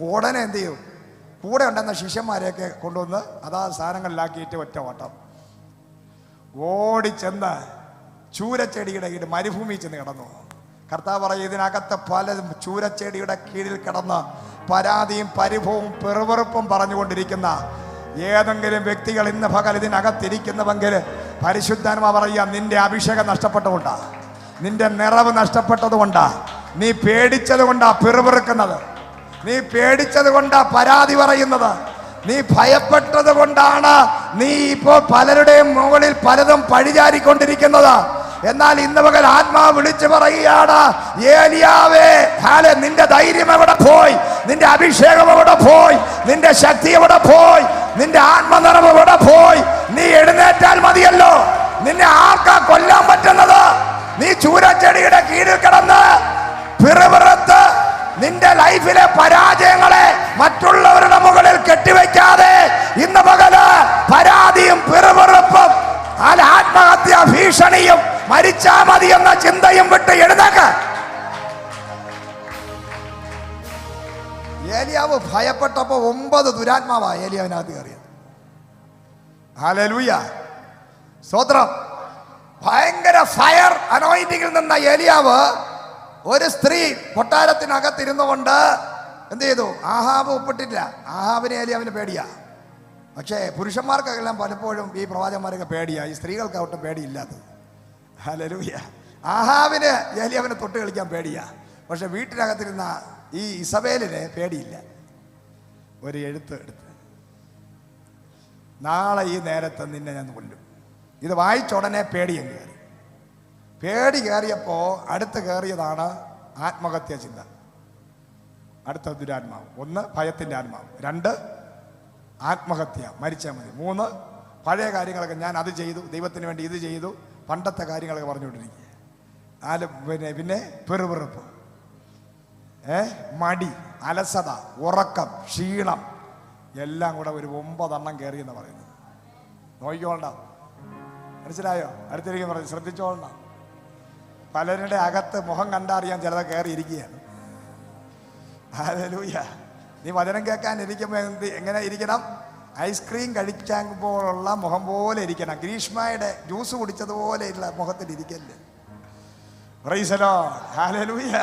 [SPEAKER 1] ഉടനെ എന്ത് ചെയ്യും, കൂടെ ഉണ്ടെന്ന ശിഷ്യന്മാരെയൊക്കെ കൊണ്ടുവന്ന് അതാ സ്ഥാനങ്ങളിലാക്കിയിട്ട് ഒറ്റ ഓട്ടം ഓടിച്ചെന്ന് ചൂരച്ചെടിയുടെ കീഴിൽ മരുഭൂമി ചെന്ന് കിടന്നു. കർത്താവ് പറയും, ഇതിനകത്ത് പലതും ചൂരച്ചെടിയുടെ കീഴിൽ കിടന്ന് പരാതിയും പരിഭവവും പെറുപെറുപ്പും പറഞ്ഞുകൊണ്ടിരിക്കുന്ന ഏതെങ്കിലും വ്യക്തികൾ ഇന്ന് പകൽ ഇതിനകത്തിരിക്കുന്നുവെങ്കിൽ പരിശുദ്ധാത്മാ പറയുക, നിന്റെ അഭിഷേകം നഷ്ടപ്പെട്ടുകൊണ്ടാ, നിന്റെ നിറവ് നഷ്ടപ്പെട്ടതുകൊണ്ടാ, നീ പേടിച്ചത് കൊണ്ടാ പിറുപിറുക്കുന്നത്, നീ പേടിച്ചത് കൊണ്ടാ പരാതി പറയുന്നത്, നീ ഭയപ്പെട്ടത് കൊണ്ടാണ് നീ ഇപ്പോൾ പലരുടെയും മുകളിൽ പലതും പഴിചാരിക്കൊണ്ടിരിക്കുന്നത്. എന്നാൽ ഇന്ന് പകൽ ആത്മാവ് വിളിച്ചു പറയുകയാണ്, ഏലിയാവേ, നിന്റെ ധൈര്യം എവിടെ പോയി? നിന്റെ അഭിഷേകം എവിടെ പോയി? നിന്റെ ശക്തി എവിടെ പോയി? നിന്റെ ആത്മനിറവ് എവിടെ പോയി? നീ എഴുന്നേറ്റാൽ മതിയല്ലോ. നിന്നെ ആർക്കാ കൊല്ലാൻ പറ്റുന്നത്? നീ ചൂരച്ചെടിയുടെ കീഴിൽ കിടന്ന് പിറുപിറുത്ത് നിന്റെ ലൈഫിലെ പരാജയങ്ങളെ മറ്റുള്ളവരുടെ മുകളിൽ കെട്ടിവെക്കാതെ ഇന്ന് പകല് പരാതിയും പിറുപിറുപ്പും ആത്മഹത്യാ ഭീഷണിയും മരിച്ചാ മതി എന്ന ചിന്തയും വിട്ട് എഴുന്നേക്ക്. ഏലിയാവ് ഭയപ്പെട്ടപ്പോ 9 ദുരാത്മാവാ ഏലിയാവിനകത്ത് കയറിയത്. ഹല്ലേലൂയ, സ്തോത്രം. ഭയങ്കര ഫയർ അനോയിന്റിങ്ങിൽ നിന്ന ഏലിയാവ് ഒരു സ്ത്രീ കൊട്ടാരത്തിനകത്തിരുന്നുകൊണ്ട് എന്ത് ചെയ്തു? ആഹാബ് ഒപ്പിട്ടില്ല. ആഹാബിനെ ഏലിയാവിന് പേടിയാ. പക്ഷേ പുരുഷന്മാർക്കെല്ലാം പലപ്പോഴും ഈ പ്രവാചകന്മാരൊക്കെ പേടിയാ, ഈ സ്ത്രീകൾക്ക് ഒട്ടും പേടിയില്ലാത്തത്. ഹല്ലേലൂയ. ആഹാബിന് ഏലിയാവിനെ തൊട്ട് കളിക്കാൻ പേടിയാ. പക്ഷെ വീട്ടിനകത്തിരുന്ന ഈ ഇസബേലിന് പേടിയില്ല. ഒരു എഴുത്ത് എടുത്ത്, നാളെ ഈ നേരത്തെ നിന്നെ ഞാൻ കൊല്ലും. ഇത് വായിച്ചുടനെ പേടിയും കയറി. പേടി കയറിയപ്പോൾ അടുത്ത് കയറിയതാണ് ആത്മഹത്യാ ചിന്ത. അടുത്ത ദുരാത്മാവ്. 1 ഭയത്തിൻ്റെ ആത്മാവ്, 2 ആത്മഹത്യ, മരിച്ചാൽ മതി, 3 പഴയ കാര്യങ്ങളൊക്കെ ഞാൻ അത് ചെയ്തു, ദൈവത്തിന് വേണ്ടി ഇത് ചെയ്തു, പണ്ടത്തെ കാര്യങ്ങളൊക്കെ പറഞ്ഞുകൊണ്ടിരിക്കുക. 4 പിന്നെ പെറുപെറുപ്പ്, മടി, അലസത, ഉറക്കം, ക്ഷീണം, എല്ലാം കൂടെ ഒരു 9 എണ്ണം കയറിയെന്ന് പറയുന്നത്. നോക്കിക്കോളണ്ട, മനസ്സിലായോ? അടുത്തിരിക്കും പറഞ്ഞു, ശ്രദ്ധിച്ചോളണ്ട. പലരുടെ അകത്ത് മുഖം കണ്ടറിയാൻ ചിലത് കയറിയിരിക്കുകയാണ്. ഹല്ലേലൂയ. നീ വചനം കേൾക്കാൻ ഇരിക്കുമ്പോൾ എങ്ങനെ ഇരിക്കണം? ഐസ്ക്രീം കഴിക്കുമ്പോഴുള്ള മുഖം പോലെ ഇരിക്കണം. ഗ്രീഷ്മയുടെ ജ്യൂസ് കുടിച്ചതുപോലെയുള്ള മുഖത്തിലിരിക്കല്ലേ. Praise the lord. ഹല്ലേലൂയ.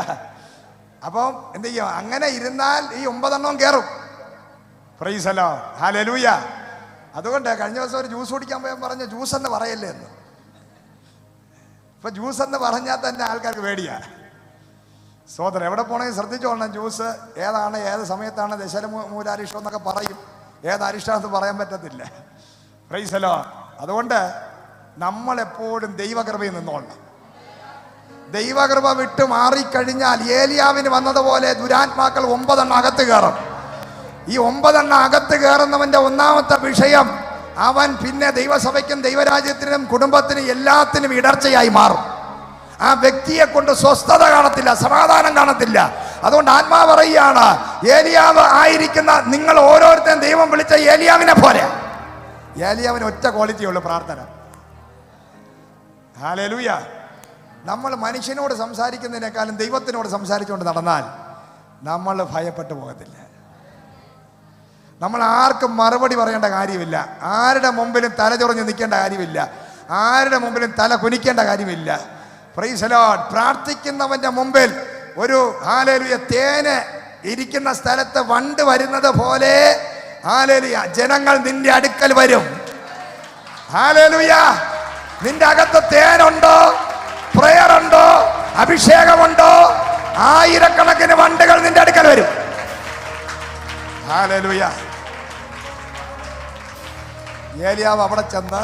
[SPEAKER 1] അപ്പം എന്ത് ചെയ്യും? അങ്ങനെ ഇരുന്നാൽ ഈ 9 എണ്ണം കയറും. Praise the lord. ഹല്ലേലൂയ. അതുകൊണ്ട് കഴിഞ്ഞ ദിവസം ഒരു ജ്യൂസ് കുടിക്കാൻ പോയാൽ പറഞ്ഞു, ജ്യൂസ് എന്ന് പറയല്ലേ എന്ന്. ഇപ്പൊ ജ്യൂസ് എന്ന് പറഞ്ഞാൽ തന്നെ ആൾക്കാർക്ക് പേടിയാ. സോദരൻ എവിടെ പോകണമെങ്കിൽ ശ്രദ്ധിച്ചോളണം. ജ്യൂസ് ഏതാണ്, ഏത് സമയത്താണ്, ദശമൂലാരിഷ്ടം എന്നൊക്കെ പറയും. ഏത് അരിഷ്ടമെന്ന് പറയാൻ പറ്റത്തില്ല. Price the Lord. അതുകൊണ്ട് നമ്മളെപ്പോഴും ദൈവകൃപയിൽ നിന്നോളണം. ദൈവകൃപ വിട്ട് മാറിക്കഴിഞ്ഞാൽ ഏലിയാവിന് വന്നതുപോലെ ദുരാത്മാക്കൾ 9 എണ്ണം അകത്ത് കയറും. ഈ 9 എണ്ണം അകത്ത് കയറുന്നവന്റെ ഒന്നാമത്തെ വിഷയം, അവൻ പിന്നെ ദൈവസഭയ്ക്കും ദൈവരാജ്യത്തിനും കുടുംബത്തിനും എല്ലാത്തിനും ഇടർച്ചയായി മാറും. ആ വ്യക്തിയെ കൊണ്ട് സ്വസ്ഥത കാണത്തില്ല, സമാധാനം കാണത്തില്ല. അതുകൊണ്ട് ആത്മാവ് പറയുകയാണ്, ഏലിയാവ് ആയിരിക്കുന്ന നിങ്ങൾ ഓരോരുത്തരും ദൈവം വിളിച്ച ഏലിയാവിനെ പോലെ. ഏലിയാവിന് ഒറ്റ ക്വാളിറ്റി ഉള്ളു, പ്രാർത്ഥന. ഹല്ലേലൂയ. നമ്മൾ മനുഷ്യനോട് സംസാരിക്കുന്നതിനേക്കാളും ദൈവത്തിനോട് സംസാരിച്ചുകൊണ്ട് നടന്നാൽ നമ്മൾ ഭയപ്പെട്ടു പോകത്തില്ല. നമ്മൾ ആർക്കും മറുപടി പറയേണ്ട കാര്യമില്ല. ആരുടെ മുമ്പിലും തലചൊറിഞ്ഞ് നിൽക്കേണ്ട കാര്യമില്ല. ആരുടെ മുമ്പിലും തല കുനിക്കേണ്ട കാര്യമില്ല. Price the Lord. പ്രാർത്ഥിക്കുന്നവന്റെ മുമ്പിൽ ഒരു ഹല്ലേലൂയ തേന് ഇരിക്കുന്ന സ്ഥലത്ത് വണ്ട് വരുന്നത് പോലെ ഹല്ലേലൂയ ജനങ്ങൾ നിന്റെ അടുക്കൽ വരും. ഹല്ലേലൂയ. നിന്റെ അകത്ത് തേനുണ്ടോ, പ്രയർ ഉണ്ടോ, അഭിഷേകമുണ്ടോ, ആയിരക്കണക്കിന് വണ്ടുകൾ നിന്റെ അടുക്കൽ വരും. ഹല്ലേലൂയ. ഏലിയാവ് അവിടെ ചെന്ന്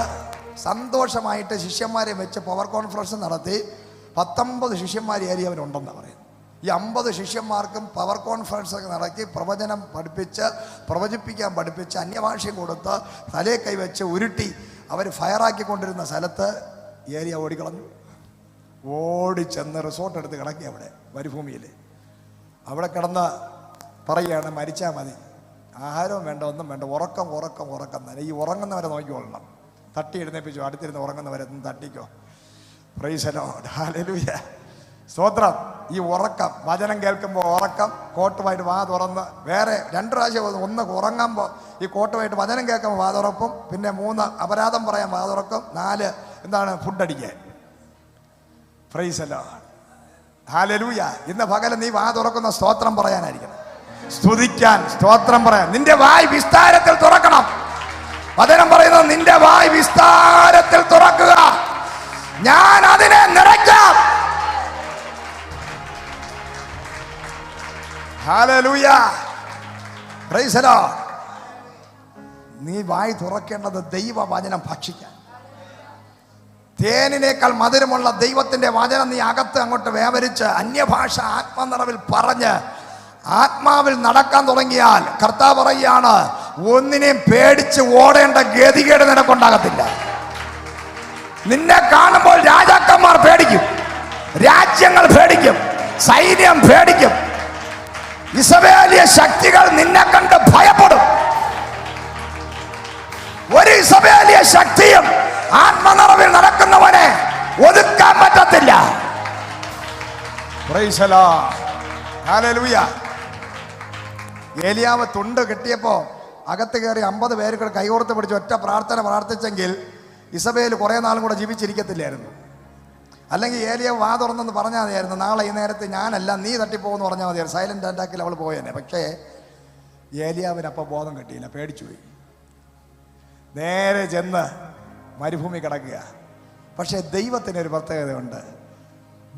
[SPEAKER 1] സന്തോഷമായിട്ട് ശിഷ്യന്മാരെ വെച്ച് പവർ കോൺഫറൻസ് നടത്തി. 19 ശിഷ്യന്മാർ ഏലിയാവിനുണ്ടെന്ന് പറയുന്നു. ഈ 50 ശിഷ്യന്മാർക്കും പവർ കോൺഫറൻസ് ഒക്കെ നടത്തി പ്രവചനം പഠിപ്പിച്ച്, പ്രവചിപ്പിക്കാൻ പഠിപ്പിച്ച്, അന്യഭാഷയും കൊടുത്ത്, തലേ കൈവച്ച് ഉരുട്ടി അവർ ഫയറാക്കിക്കൊണ്ടിരുന്ന സ്ഥലത്ത് ഏലിയ ഓടിക്കളഞ്ഞു. ഓടിച്ചെന്ന് റിസോർട്ട് എടുത്ത് കിടക്കി അവിടെ മരുഭൂമിയിൽ. അവിടെ കിടന്ന് പറയുകയാണ്, മരിച്ചാൽ മതി, ആഹാരവും വേണ്ട, ഒന്നും വേണ്ട, ഉറക്കം ഉറക്കം ഉറക്കം തന്നെ. ഈ ഉറങ്ങുന്നവരെ നോക്കിക്കൊള്ളണം. തട്ടി എഴുന്നേപ്പിച്ചു. അടുത്തിരുന്ന് ഉറങ്ങുന്നവരെ തട്ടിക്കോ. Praise the lord. ഹല്ലേലൂയ. സ്തോത്രം. ഈ ഉറക്കം, വചനം കേൾക്കുമ്പോൾ ഉറക്കം, കോട്ടുമായിട്ട് വാ തുറന്ന് വേറെ 2 പ്രാവശ്യം, ഒന്ന് ഉറങ്ങുമ്പോൾ ഈ കോട്ടുമായിട്ട് വചനം കേൾക്കുമ്പോൾ വാ തുറപ്പും, പിന്നെ 3 അപരാധം പറയാൻ വാ തുറക്കും, 4 എന്താണ് ഫുഡടിക്കാൻ. Praise the lord. ഹല്ലേലൂയ. ഇന്ന് പകല് നീ വാ തുറക്കുന്ന സ്തോത്രം പറയാനായിരിക്കണം, സ്തുതിക്കാൻ, സ്തോത്രം പറയാൻ. നിന്റെ വായ് വിസ്താരത്തിൽ തുറക്കണം. വചനം പറയുന്നത് നിന്റെ വായ് വിസ്താരത്തിൽ തുറക്കുക, ഞാൻ അതിനെ നിറയ്ക്കാം. ഹല്ലേലൂയ. Price the Lord. നീ വായ് തുറക്കേണ്ടത് ദൈവവചനം ഭക്ഷിക്കാൻ. തേനിനേക്കാൾ മധുരമുള്ള ദൈവത്തിന്റെ വചനം നീ അകത്ത് അങ്ങോട്ട് വ്യാപരിച്ച് അന്യഭാഷ ആത്മനിറവിൽ പറഞ്ഞ് ആത്മാവിൽ നടക്കാൻ തുടങ്ങിയാൽ കർത്താവ് പറയുകയാണ്, ഒന്നിനെയും പേടിച്ച് ഓടേണ്ട ഗതികേട് നിനക്കുണ്ടാകത്തില്ല. നിന്നെ കാണുമ്പോൾ രാജാക്കന്മാർ പേടിക്കും, രാജ്യങ്ങൾ പേടിക്കും, സൈന്യം പേടിക്കും. ഇസബേലിയ ശക്തികൾ നിന്നെ കണ്ട് ഭയപ്പെടും. ഒരു ഇസബേലിയ ശക്തിയും ആത്മനിറവിൽ നടക്കുന്നവനെ ഒതുക്കാൻ പറ്റത്തില്ല. Price the lord. ഹല്ലേലൂയ. ഏലിയാവ് തുണ്ട് കെട്ടിയപ്പോൾ അകത്ത് കയറി 50 പേര് കൈകോർത്ത് പിടിച്ച് ഒറ്റ പ്രാർത്ഥന പ്രാർത്ഥിച്ചെങ്കിൽ
[SPEAKER 3] ഇസബേൽ കുറേ നാളും കൂടെ ജീവിച്ചിരിക്കത്തില്ലായിരുന്നു. അല്ലെങ്കിൽ ഏലിയാവ് വാ തുറന്നെന്ന് പറഞ്ഞാൽ മതിയായിരുന്നു, നാളെ ഈ നേരത്തെ ഞാനല്ല നീ തട്ടിപ്പോകുമെന്ന് പറഞ്ഞാൽ മതിയായിരുന്നു. സൈലൻ്റ് അറ്റാക്കിൽ അവൾ പോയേനെ. പക്ഷേ ഏലിയാവിനപ്പം ബോധം കിട്ടിയില്ല, പേടിച്ചുപോയി. നേരെ ചെന്ന് മരുഭൂമി കിടക്കുക. പക്ഷേ ദൈവത്തിനൊരു പ്രത്യേകതയുണ്ട്.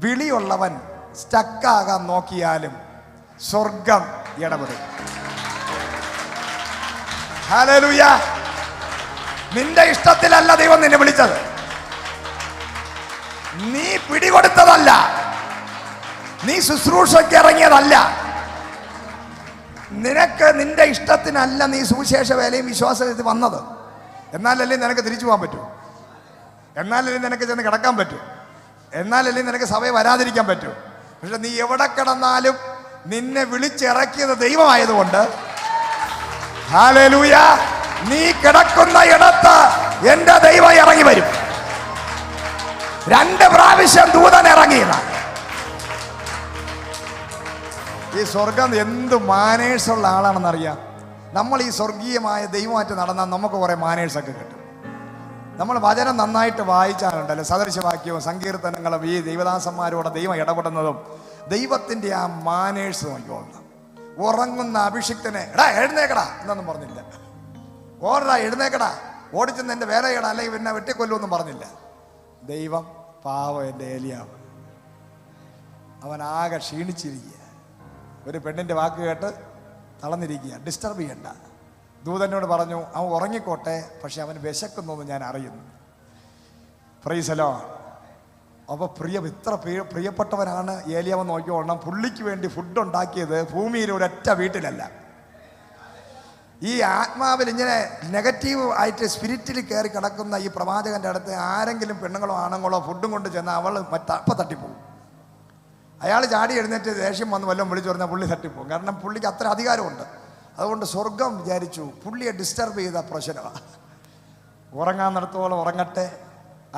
[SPEAKER 3] വിളിയുള്ളവൻ സ്റ്റക്കാകാൻ നോക്കിയാലും സ്വർഗം ഇടപെടും. ഹല്ലേലൂയ. നിന്റെ ഇഷ്ടത്തിലല്ല ദൈവം നിന്നെ വിളിച്ചത്, നീ പിടികൊടുത്തതല്ല, നീ ശുശ്രൂഷയ്ക്ക് ഇറങ്ങിയതല്ല, നിനക്ക് നിന്റെ ഇഷ്ടത്തിനല്ല നീ സുവിശേഷ വേലയും വിശ്വാസത്തിൽ വന്നത്. എന്നാലല്ലേ നിനക്ക് തിരിച്ചു പോകാൻ പറ്റൂ, എന്നാലല്ലേ നിനക്ക് ചെന്ന് കിടക്കാൻ പറ്റൂ, എന്നാലല്ലേ നിനക്ക് സഭയെ വരാതിരിക്കാൻ പറ്റൂ. പക്ഷെ നീ എവിടെ കിടന്നാലും നിന്നെ വിളിച്ചിറക്കിയത് ദൈവമായതുകൊണ്ട് ഹല്ലേലൂയ, നീ കിടക്കുന്ന ഇടത്ത് എന്റെ ദൈവം ഇറങ്ങി വരും. 2 പ്രാവശ്യം ദൂതൻ ഇറങ്ങിയതാ. ഈ സ്വർഗം എന്ത് മാനേഴ്സുള്ള ആളാണെന്നറിയാം. നമ്മൾ ഈ സ്വർഗീയമായ ദൈവമായിട്ട് നടന്നാൽ നമുക്ക് കുറെ മാനേഴ്സൊക്കെ കിട്ടും. നമ്മൾ വചനം നന്നായിട്ട് വായിച്ചാലുണ്ടല്ലോ, സദൃശവാക്യവും സങ്കീർത്തനങ്ങളും ഈ ദൈവദാസന്മാരോടെ ദൈവം ഇടപെടുന്നതും ദൈവത്തിൻ്റെ ആ മാനേഴ്സ് നോക്കിക്കൊള്ളണം. ഉറങ്ങുന്ന അഭിഷിക്തനെ എടാ എഴുന്നേക്കടാ എന്നൊന്നും പറഞ്ഞില്ല. ഓടാ എഴുന്നേക്കടാ, ഓടിച്ചെന്ന് എൻ്റെ വേലയടാ, അല്ലെങ്കിൽ പിന്നെ വെട്ടിക്കൊല്ലുമെന്നും പറഞ്ഞില്ല. ദൈവം പാവം എൻ്റെ ഏലിയാവ്, അവൻ ആകെ ക്ഷീണിച്ചിരിക്കുക. ഒരു പെണ്ണിൻ്റെ വാക്ക് കേട്ട് തളർന്നിരിക്കുക. ഡിസ്റ്റർബ് ചെയ്യണ്ട. ദൂതനോട് പറഞ്ഞു അവൻ ഉറങ്ങിക്കോട്ടെ, പക്ഷെ അവൻ വിശക്കുന്നു എന്ന് ഞാൻ അറിയുന്നു. Price the Lord. അപ്പോൾ ഇത്ര പ്രിയപ്പെട്ടവനാണ് ഏലിയാവ്. നോക്കിക്കോണം, പുള്ളിക്ക് വേണ്ടി ഫുഡ് ഉണ്ടാക്കിയത് ഭൂമിയിൽ ഒരൊറ്റ വീട്ടിലല്ല. ഈ ആത്മാവിൽ ഇങ്ങനെ നെഗറ്റീവ് ആയിട്ട് സ്പിരിറ്റിൽ കയറി കിടക്കുന്ന ഈ പ്രവാചകൻ്റെ അടുത്ത് ആരെങ്കിലും പെണ്ണുങ്ങളോ ആണുങ്ങളോ ഫുഡും കൊണ്ട് ചെന്നാൽ അവൾ അപ്പം തട്ടിപ്പോവും. അയാൾ ചാടി എഴുന്നേറ്റ് ദേഷ്യം വന്ന് വല്ലതും വിളിച്ചു പറഞ്ഞാൽ പുള്ളി തട്ടിപ്പോവും. കാരണം പുള്ളിക്ക് അത്ര അധികാരമുണ്ട്. അതുകൊണ്ട് സ്വർഗം വിചാരിച്ചു പുള്ളിയെ ഡിസ്റ്റർബ് ചെയ്ത പ്രശ്നമാണ്. ഉറങ്ങാൻ നടത്തോളം ഉറങ്ങട്ടെ,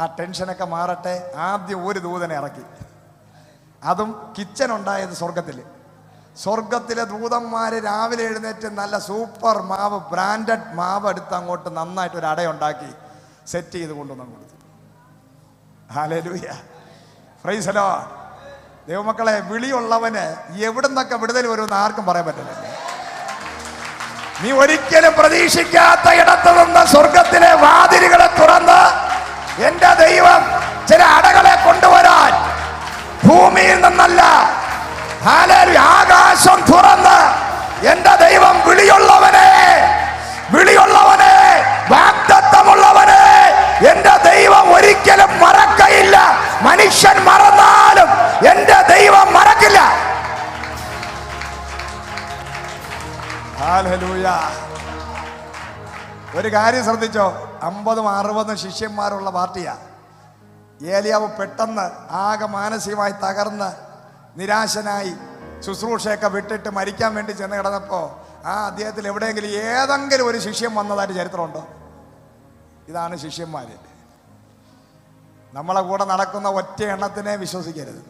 [SPEAKER 3] ആ ടെൻഷനൊക്കെ മാറട്ടെ. ആദ്യം ഒരു ദൂതനെ ഇറക്കി. അതും കിച്ചൺ ഉണ്ടായത് സ്വർഗത്തിലെ ദൂതന്മാർ രാവിലെ എഴുന്നേറ്റ് നല്ല സൂപ്പർ മാവ്, ബ്രാൻഡഡ് മാവ് എടുത്ത് അങ്ങോട്ട് നന്നായിട്ട് ഒരു അടയുണ്ടാക്കി സെറ്റ് ചെയ്ത് കൊണ്ടുവന്ന് കൊടുത്തു. Hallelujah, price the Lord. ദൈവമക്കളെ, വിളിയുള്ളവന് എവിടുന്നൊക്കെ വിടുതൽ വരുമെന്ന് ആർക്കും പറയാൻ പറ്റില്ല. നീ ഒരിക്കലും പ്രതീക്ഷിക്കാത്ത ഇടത്ത് നിന്ന് സ്വർഗത്തിലെ വാതിലുകളെ തുറന്ന് എന്റെ ദൈവം ചില അടകളെ കൊണ്ടുവരാൻ ഭൂമിയിൽ നിന്നല്ല, ഹല്ലേലൂയ, ആകാശം തുറന്ന് എന്റെ ദൈവം വിളിയുള്ളവനെ വാഗ്ദത്തമുള്ളവനെ എന്റെ ദൈവം ഒരിക്കലും മറക്കയില്ല. മനുഷ്യൻ മറന്നാലും എന്റെ ദൈവം മറക്കില്ല. ഹല്ലേലൂയ. ഒരു കാര്യം ശ്രദ്ധിച്ചോ, 50-60 ശിഷ്യന്മാരുള്ള പാർട്ടിയാ. ഏലിയാവ് പെട്ടെന്ന് ആകെ മാനസികമായി തകർന്ന് നിരാശനായി ശുശ്രൂഷയൊക്കെ വിട്ടിട്ട് മരിക്കാൻ വേണ്ടി ചെന്ന് കിടന്നപ്പോൾ ആ അദ്ദേഹത്തിൽ എവിടെയെങ്കിലും ഏതെങ്കിലും ഒരു ശിഷ്യൻ വന്നതായിട്ട് ചരിത്രമുണ്ടോ? ഇതാണ് ശിഷ്യന്മാർ. നമ്മളെ കൂടെ നടക്കുന്ന ഒറ്റ എണ്ണത്തിനെ വിശ്വസിക്കരുത്.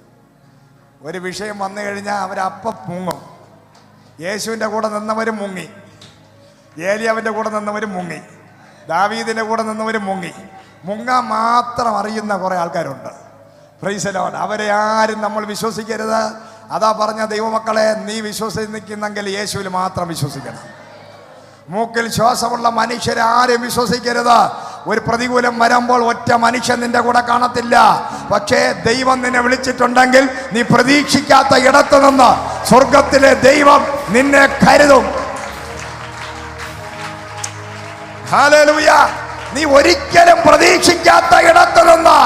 [SPEAKER 3] ഒരു വിഷയം വന്നു കഴിഞ്ഞാൽ അവരപ്പം മുങ്ങും. യേശുവിൻ്റെ കൂടെ നിന്നവരും മുങ്ങി, ഏലിയാവിൻ്റെ കൂടെ നിന്നവരും മുങ്ങി, ദാവീദിൻ്റെ കൂടെ നിന്നവരും മുങ്ങി. മുങ്ങാൻ മാത്രം അറിയുന്ന കുറേ ആൾക്കാരുണ്ട്. Price the Lord. അവരെ ആരും നമ്മൾ വിശ്വസിക്കരുത്. അതാ പറഞ്ഞ ദൈവമക്കളെ, നീ വിശ്വസിക്കുന്നെങ്കിൽ യേശുവിൽ മാത്രം വിശ്വസിക്കണം. മൂക്കിൽ ശ്വാസമുള്ള മനുഷ്യരാരും വിശ്വസിക്കരുത്. ഒരു പ്രതികൂലം വരുമ്പോൾ ഒറ്റ മനുഷ്യൻ നിന്റെ കൂടെ കാണത്തില്ല. പക്ഷേ ദൈവം നിന്നെ വിളിച്ചിട്ടുണ്ടെങ്കിൽ നീ പ്രതീക്ഷിക്കാത്ത ഇടത്തു നിന്ന് സ്വർഗത്തിലെ ദൈവം നിന്നെ കരുതും. ഹല്ലേലൂയ. നീ ഒരിക്കലും പ്രതീക്ഷിക്കാത്ത ഇടത്തു നിന്ന്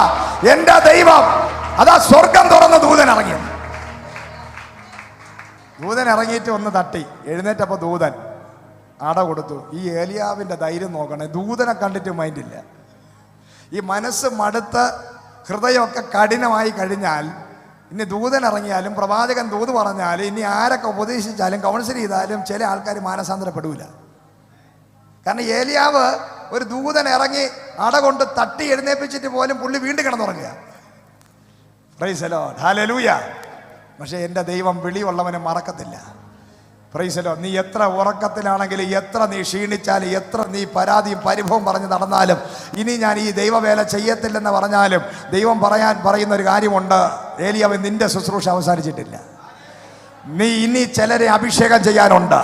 [SPEAKER 3] എന്റെ ദൈവം, അതാ സ്വർഗം തുറന്ന് ദൂതൻ ഇറങ്ങിയിട്ട് ഒന്ന് തട്ടി എഴുന്നേറ്റപ്പോൾ ദൂതൻ അട കൊടുത്തു. ഈ ഏലിയാവിൻ്റെ ധൈര്യം നോക്കണേ. ദൂതനെ കണ്ടിട്ട് മൈൻഡില്ല. ഈ മനസ്സ് മടുത്ത് ഹൃദയമൊക്കെ കഠിനമായി കഴിഞ്ഞാൽ ഇനി ദൂതൻ ഇറങ്ങിയാലും പ്രവാചകൻ ദൂത് പറഞ്ഞാലും ഇനി ആരൊക്കെ ഉപദേശിച്ചാലും കൗൺസിൽ ചെയ്താലും ചില ആൾക്കാർ മാനസാന്തരപ്പെടൂല. കാരണം ഏലിയാവ് ഒരു ദൂതൻ ഇറങ്ങി അട കൊണ്ട് തട്ടി എഴുന്നേൽപ്പിച്ചിട്ട് പോലും പുള്ളി വീണ്ടും കിടന്നുറങ്ങുക. Praise the lord. ഹല്ലേലൂയ. പക്ഷേ എൻ്റെ ദൈവം വിളിയുള്ളവനെ മറക്കത്തില്ല. പ്രൈസലോ. നീ എത്ര ഉറക്കത്തിലാണെങ്കിലും, എത്ര നീ ക്ഷീണിച്ചാലും, എത്ര നീ പരാതിയും പരിഭവം പറഞ്ഞ് നടന്നാലും, ഇനി ഞാൻ ഈ ദൈവവേല ചെയ്യത്തില്ലെന്ന് പറഞ്ഞാലും, ദൈവം പറയുന്ന ഒരു കാര്യമുണ്ട്, ഏലിയാവ്, നിന്റെ ശുശ്രൂഷ അവസാനിച്ചിട്ടില്ല. നീ ഇനി ചിലരെ അഭിഷേകം ചെയ്യാനുണ്ട്.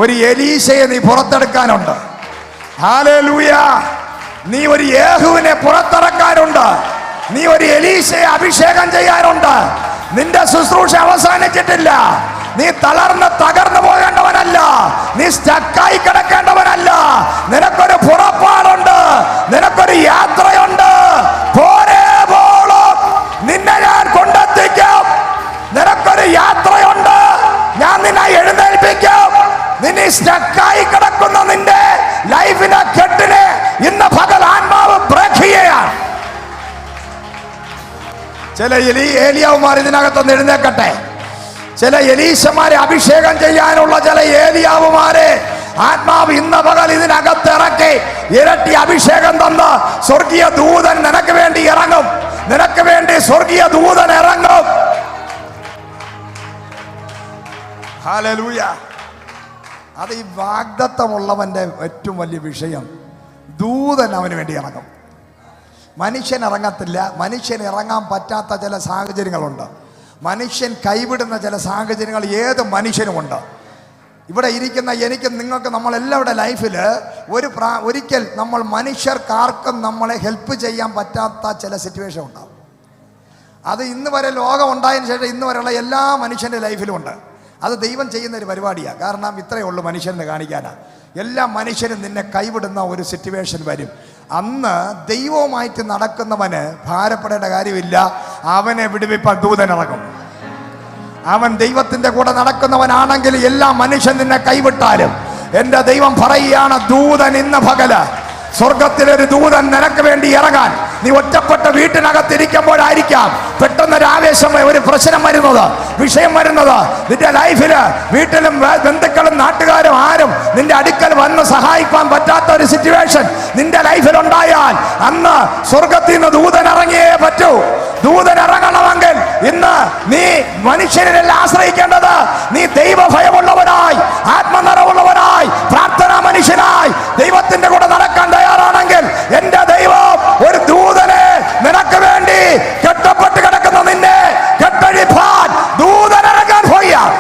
[SPEAKER 3] ഒരു എലീശയെ നീ പുറത്തെടുക്കാനുണ്ട്. ഹല്ലേലൂയ. നീ ഒരു യേഹൂവിനെ പുറത്തിറക്കാനുണ്ട്. നീ ഒരു എലീശയെ അഭിഷേകം ചെയ്യാനുണ്ട്. നിന്റെ ശുശ്രൂഷ അവസാനിച്ചിട്ടില്ല. നീ തകർന്നു പോകേണ്ടവനല്ല. നീ സ്റ്റക്കായി കിടക്കേണ്ടവനല്ല. നിനക്കൊരു പുറപ്പാടുണ്ട്, നിനക്കൊരു യാത്രയുണ്ട്. നിന്നെ ഞാൻ കൊണ്ടെത്തിക്കും. നിനക്കൊരു യാത്രയുണ്ട്, ഞാൻ നിന്നെ എഴുന്നേൽപ്പിക്കും. നിന്നെ സ്റ്റക്കായി കിടക്കുന്ന നിന്റെ ലൈഫിനെ കെട്ടിനെ ഇന്ന് പകൽ ആത്മാവ് ബ്രേക്ക് ചെയ്യുകയാണ്. ചില ഏലിയാവുമാർ ഇതിനകത്തൊന്ന് എഴുന്നേക്കട്ടെ. ചില എലീശമാരെ അഭിഷേകം ചെയ്യാനുള്ള ചില ഏലിയാവുമാരെ ആത്മാവ് ഇന്ന് പകൽ ഇതിനകത്ത് ഇറക്കി ഇരട്ടി അഭിഷേകം തന്ന് സ്വർഗീയ ദൂതൻ നിനക്ക് വേണ്ടി ഇറങ്ങും. നിനക്ക് വേണ്ടി സ്വർഗീയ ദൂതൻ ഇറങ്ങും. ഹല്ലേലൂയ. അത് ഈ വാഗ്ദത്തമുള്ളവന്റെ ഏറ്റവും വലിയ വിഷയം. ദൂതൻ അവന് വേണ്ടി ഇറങ്ങും. മനുഷ്യൻ ഇറങ്ങത്തില്ല. മനുഷ്യൻ ഇറങ്ങാൻ പറ്റാത്ത ചില സാഹചര്യങ്ങളുണ്ട്. മനുഷ്യൻ കൈവിടുന്ന ചില സാഹചര്യങ്ങൾ ഏത് മനുഷ്യനുമുണ്ട്. ഇവിടെ ഇരിക്കുന്ന എനിക്കും നിങ്ങൾക്ക് നമ്മളെല്ലാവരുടെ ലൈഫിൽ ഒരിക്കൽ നമ്മൾ മനുഷ്യർക്കാർക്കും നമ്മളെ ഹെൽപ്പ് ചെയ്യാൻ പറ്റാത്ത ചില സിറ്റുവേഷൻ ഉണ്ടാവും. അത് ഇന്ന് വരെ ലോകം ഉണ്ടായതിനു ശേഷം ഇന്ന് വരെയുള്ള എല്ലാ മനുഷ്യൻ്റെ ലൈഫിലും ഉണ്ട്. അത് ദൈവം ചെയ്യുന്ന ഒരു പരിപാടിയാണ്. കാരണം ഇത്രയേ ഉള്ളൂ മനുഷ്യനെ കാണിക്കാനാണ്. എല്ലാ മനുഷ്യരും നിന്നെ കൈവിടുന്ന ഒരു സിറ്റുവേഷൻ വരും. അന്ന് ദൈവവുമായിട്ട് നടക്കുന്നവന് ഭാരപ്പെടേണ്ട കാര്യമില്ല. അവനെ വിടുവിപ്പാൻ ദൂതൻ ഇറങ്ങും. അവൻ ദൈവത്തിന്റെ കൂടെ നടക്കുന്നവനാണെങ്കിൽ എല്ലാ മനുഷ്യൻ നിന്നെ കൈവിട്ടാലും എൻ്റെ ദൈവം പറയുകയാണ്, ദൂതൻ ഇന്ന് പകല് സ്വർഗത്തിലൊരു ദൂതൻ നിനക്ക് വേണ്ടി ഇറങ്ങാൻ. നീ ഒറ്റപ്പെട്ട വീട്ടിനകത്തിരിക്കുമ്പോഴായിരിക്കാം പെട്ടെന്നൊരു ആവേശം, ഒരു പ്രശ്നം വരുന്നത്, വിഷയം വരുന്നത്. നിന്റെ ലൈഫില് വീട്ടിലും ബന്ധുക്കളും നാട്ടുകാരും ആരും നിന്റെ അടുക്കൽ വന്ന് സഹായിക്കാൻ പറ്റാത്ത ഒരു സിറ്റുവേഷൻ നിന്റെ ലൈഫിൽ ഉണ്ടായാൽ അന്ന് സ്വർഗത്തിൽ നിന്ന് ദൂതൻ ഇറങ്ങിയേ പറ്റൂ. ദൂതൻ ഇറങ്ങണമെങ്കിൽ ഇന്ന് നീ മനുഷ്യരിൽ ആശ്രയിക്കേണ്ടത്, നീ ദൈവഭയമുള്ളവനായി, ആത്മനിറവുള്ളവനായി, പ്രാർത്ഥനാ മനുഷ്യനായി ദൈവത്തിന്റെ കൂടെ നടക്കാൻ തയ്യാറാണെങ്കിൽ എന്റെ ദൈവം ഒരു ദൂതനെ നിനക്ക് വേണ്ടി കെട്ടപ്പെട്ട് കിടക്കുന്ന നിന്നെ കെട്ടഴിപ്പാൻ ദൂതൻ ഇറങ്ങാൻ പോവുകയാണ്.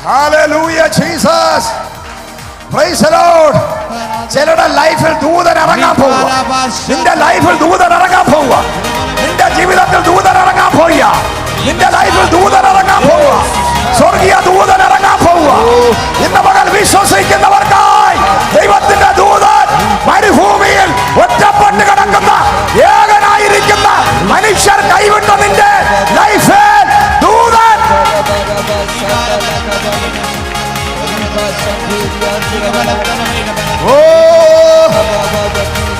[SPEAKER 3] Hallelujah Jesus, price the Lord. ചിലരുടെ ലൈഫിൽ ദൂതൻ ഇറങ്ങാൻ പോവുക. നിന്റെ ലൈഫിൽ ദൂതൻ ഇറങ്ങാൻ പോവുക. നിന്റെ ജീവിതത്തിൽ ദൂതൻ ഇറങ്ങാൻ പോവുക. നിന്റെ ലൈഫിൽ ദൂതൻ ഇറങ്ങാൻ പോവുക. സ്വർഗീയ ദൂതൻ ഇറങ്ങാൻ പോവുക. ഇന്ന് പകൽ വിശ്വസിക്കുന്നവർക്കായി ദൈവത്തിന്റെ ദൂതൻ മരുഭൂമിയിൽ ഒറ്റപ്പെട്ട് കിടക്കുന്ന ഏകനായിരിക്കുന്ന മനുഷ്യർ കൈവിട്ട നിന്റെ ലൈഫിൽ ദൂതൻ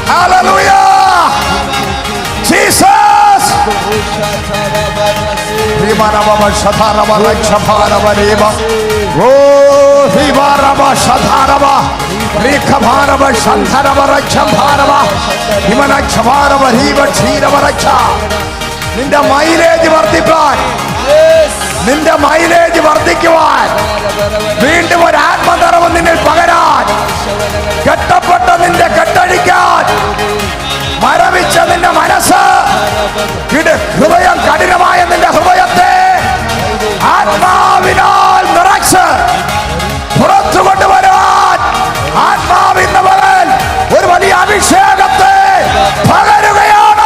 [SPEAKER 3] Hallelujah! Jesus! Rimaraba Shataraba Rakshaparaba Reba. Oh, Rimaraba Shataraba Rikaparaba Shantaraba Rakshaparaba Himanakshaparaba Riva Chiraba Raksha. നിന്റെ മൈലേജ് വർദ്ധിപ്പാൻ, നിന്റെ മൈലേജ് വർദ്ധിക്കുവാൻ, വീണ്ടും ഒരു ആത്മനിറവ് നിന്നിൽ പകരാൻ, കെട്ടപ്പെട്ട നിന്റെ കെട്ടഴിക്കാൻ, മരവിച്ച നിന്റെ മനസ്സ്, ഹൃദയം കഠിനമായ നിന്റെ ഹൃദയത്തെ ആത്മാവിനാൽ നിറച്ച് പുറത്തു കൊണ്ടുവരാൻ ആത്മാവിന്നവൻ ഒരു വലിയ അഭിഷേകത്തെ പകരുകയാണ്.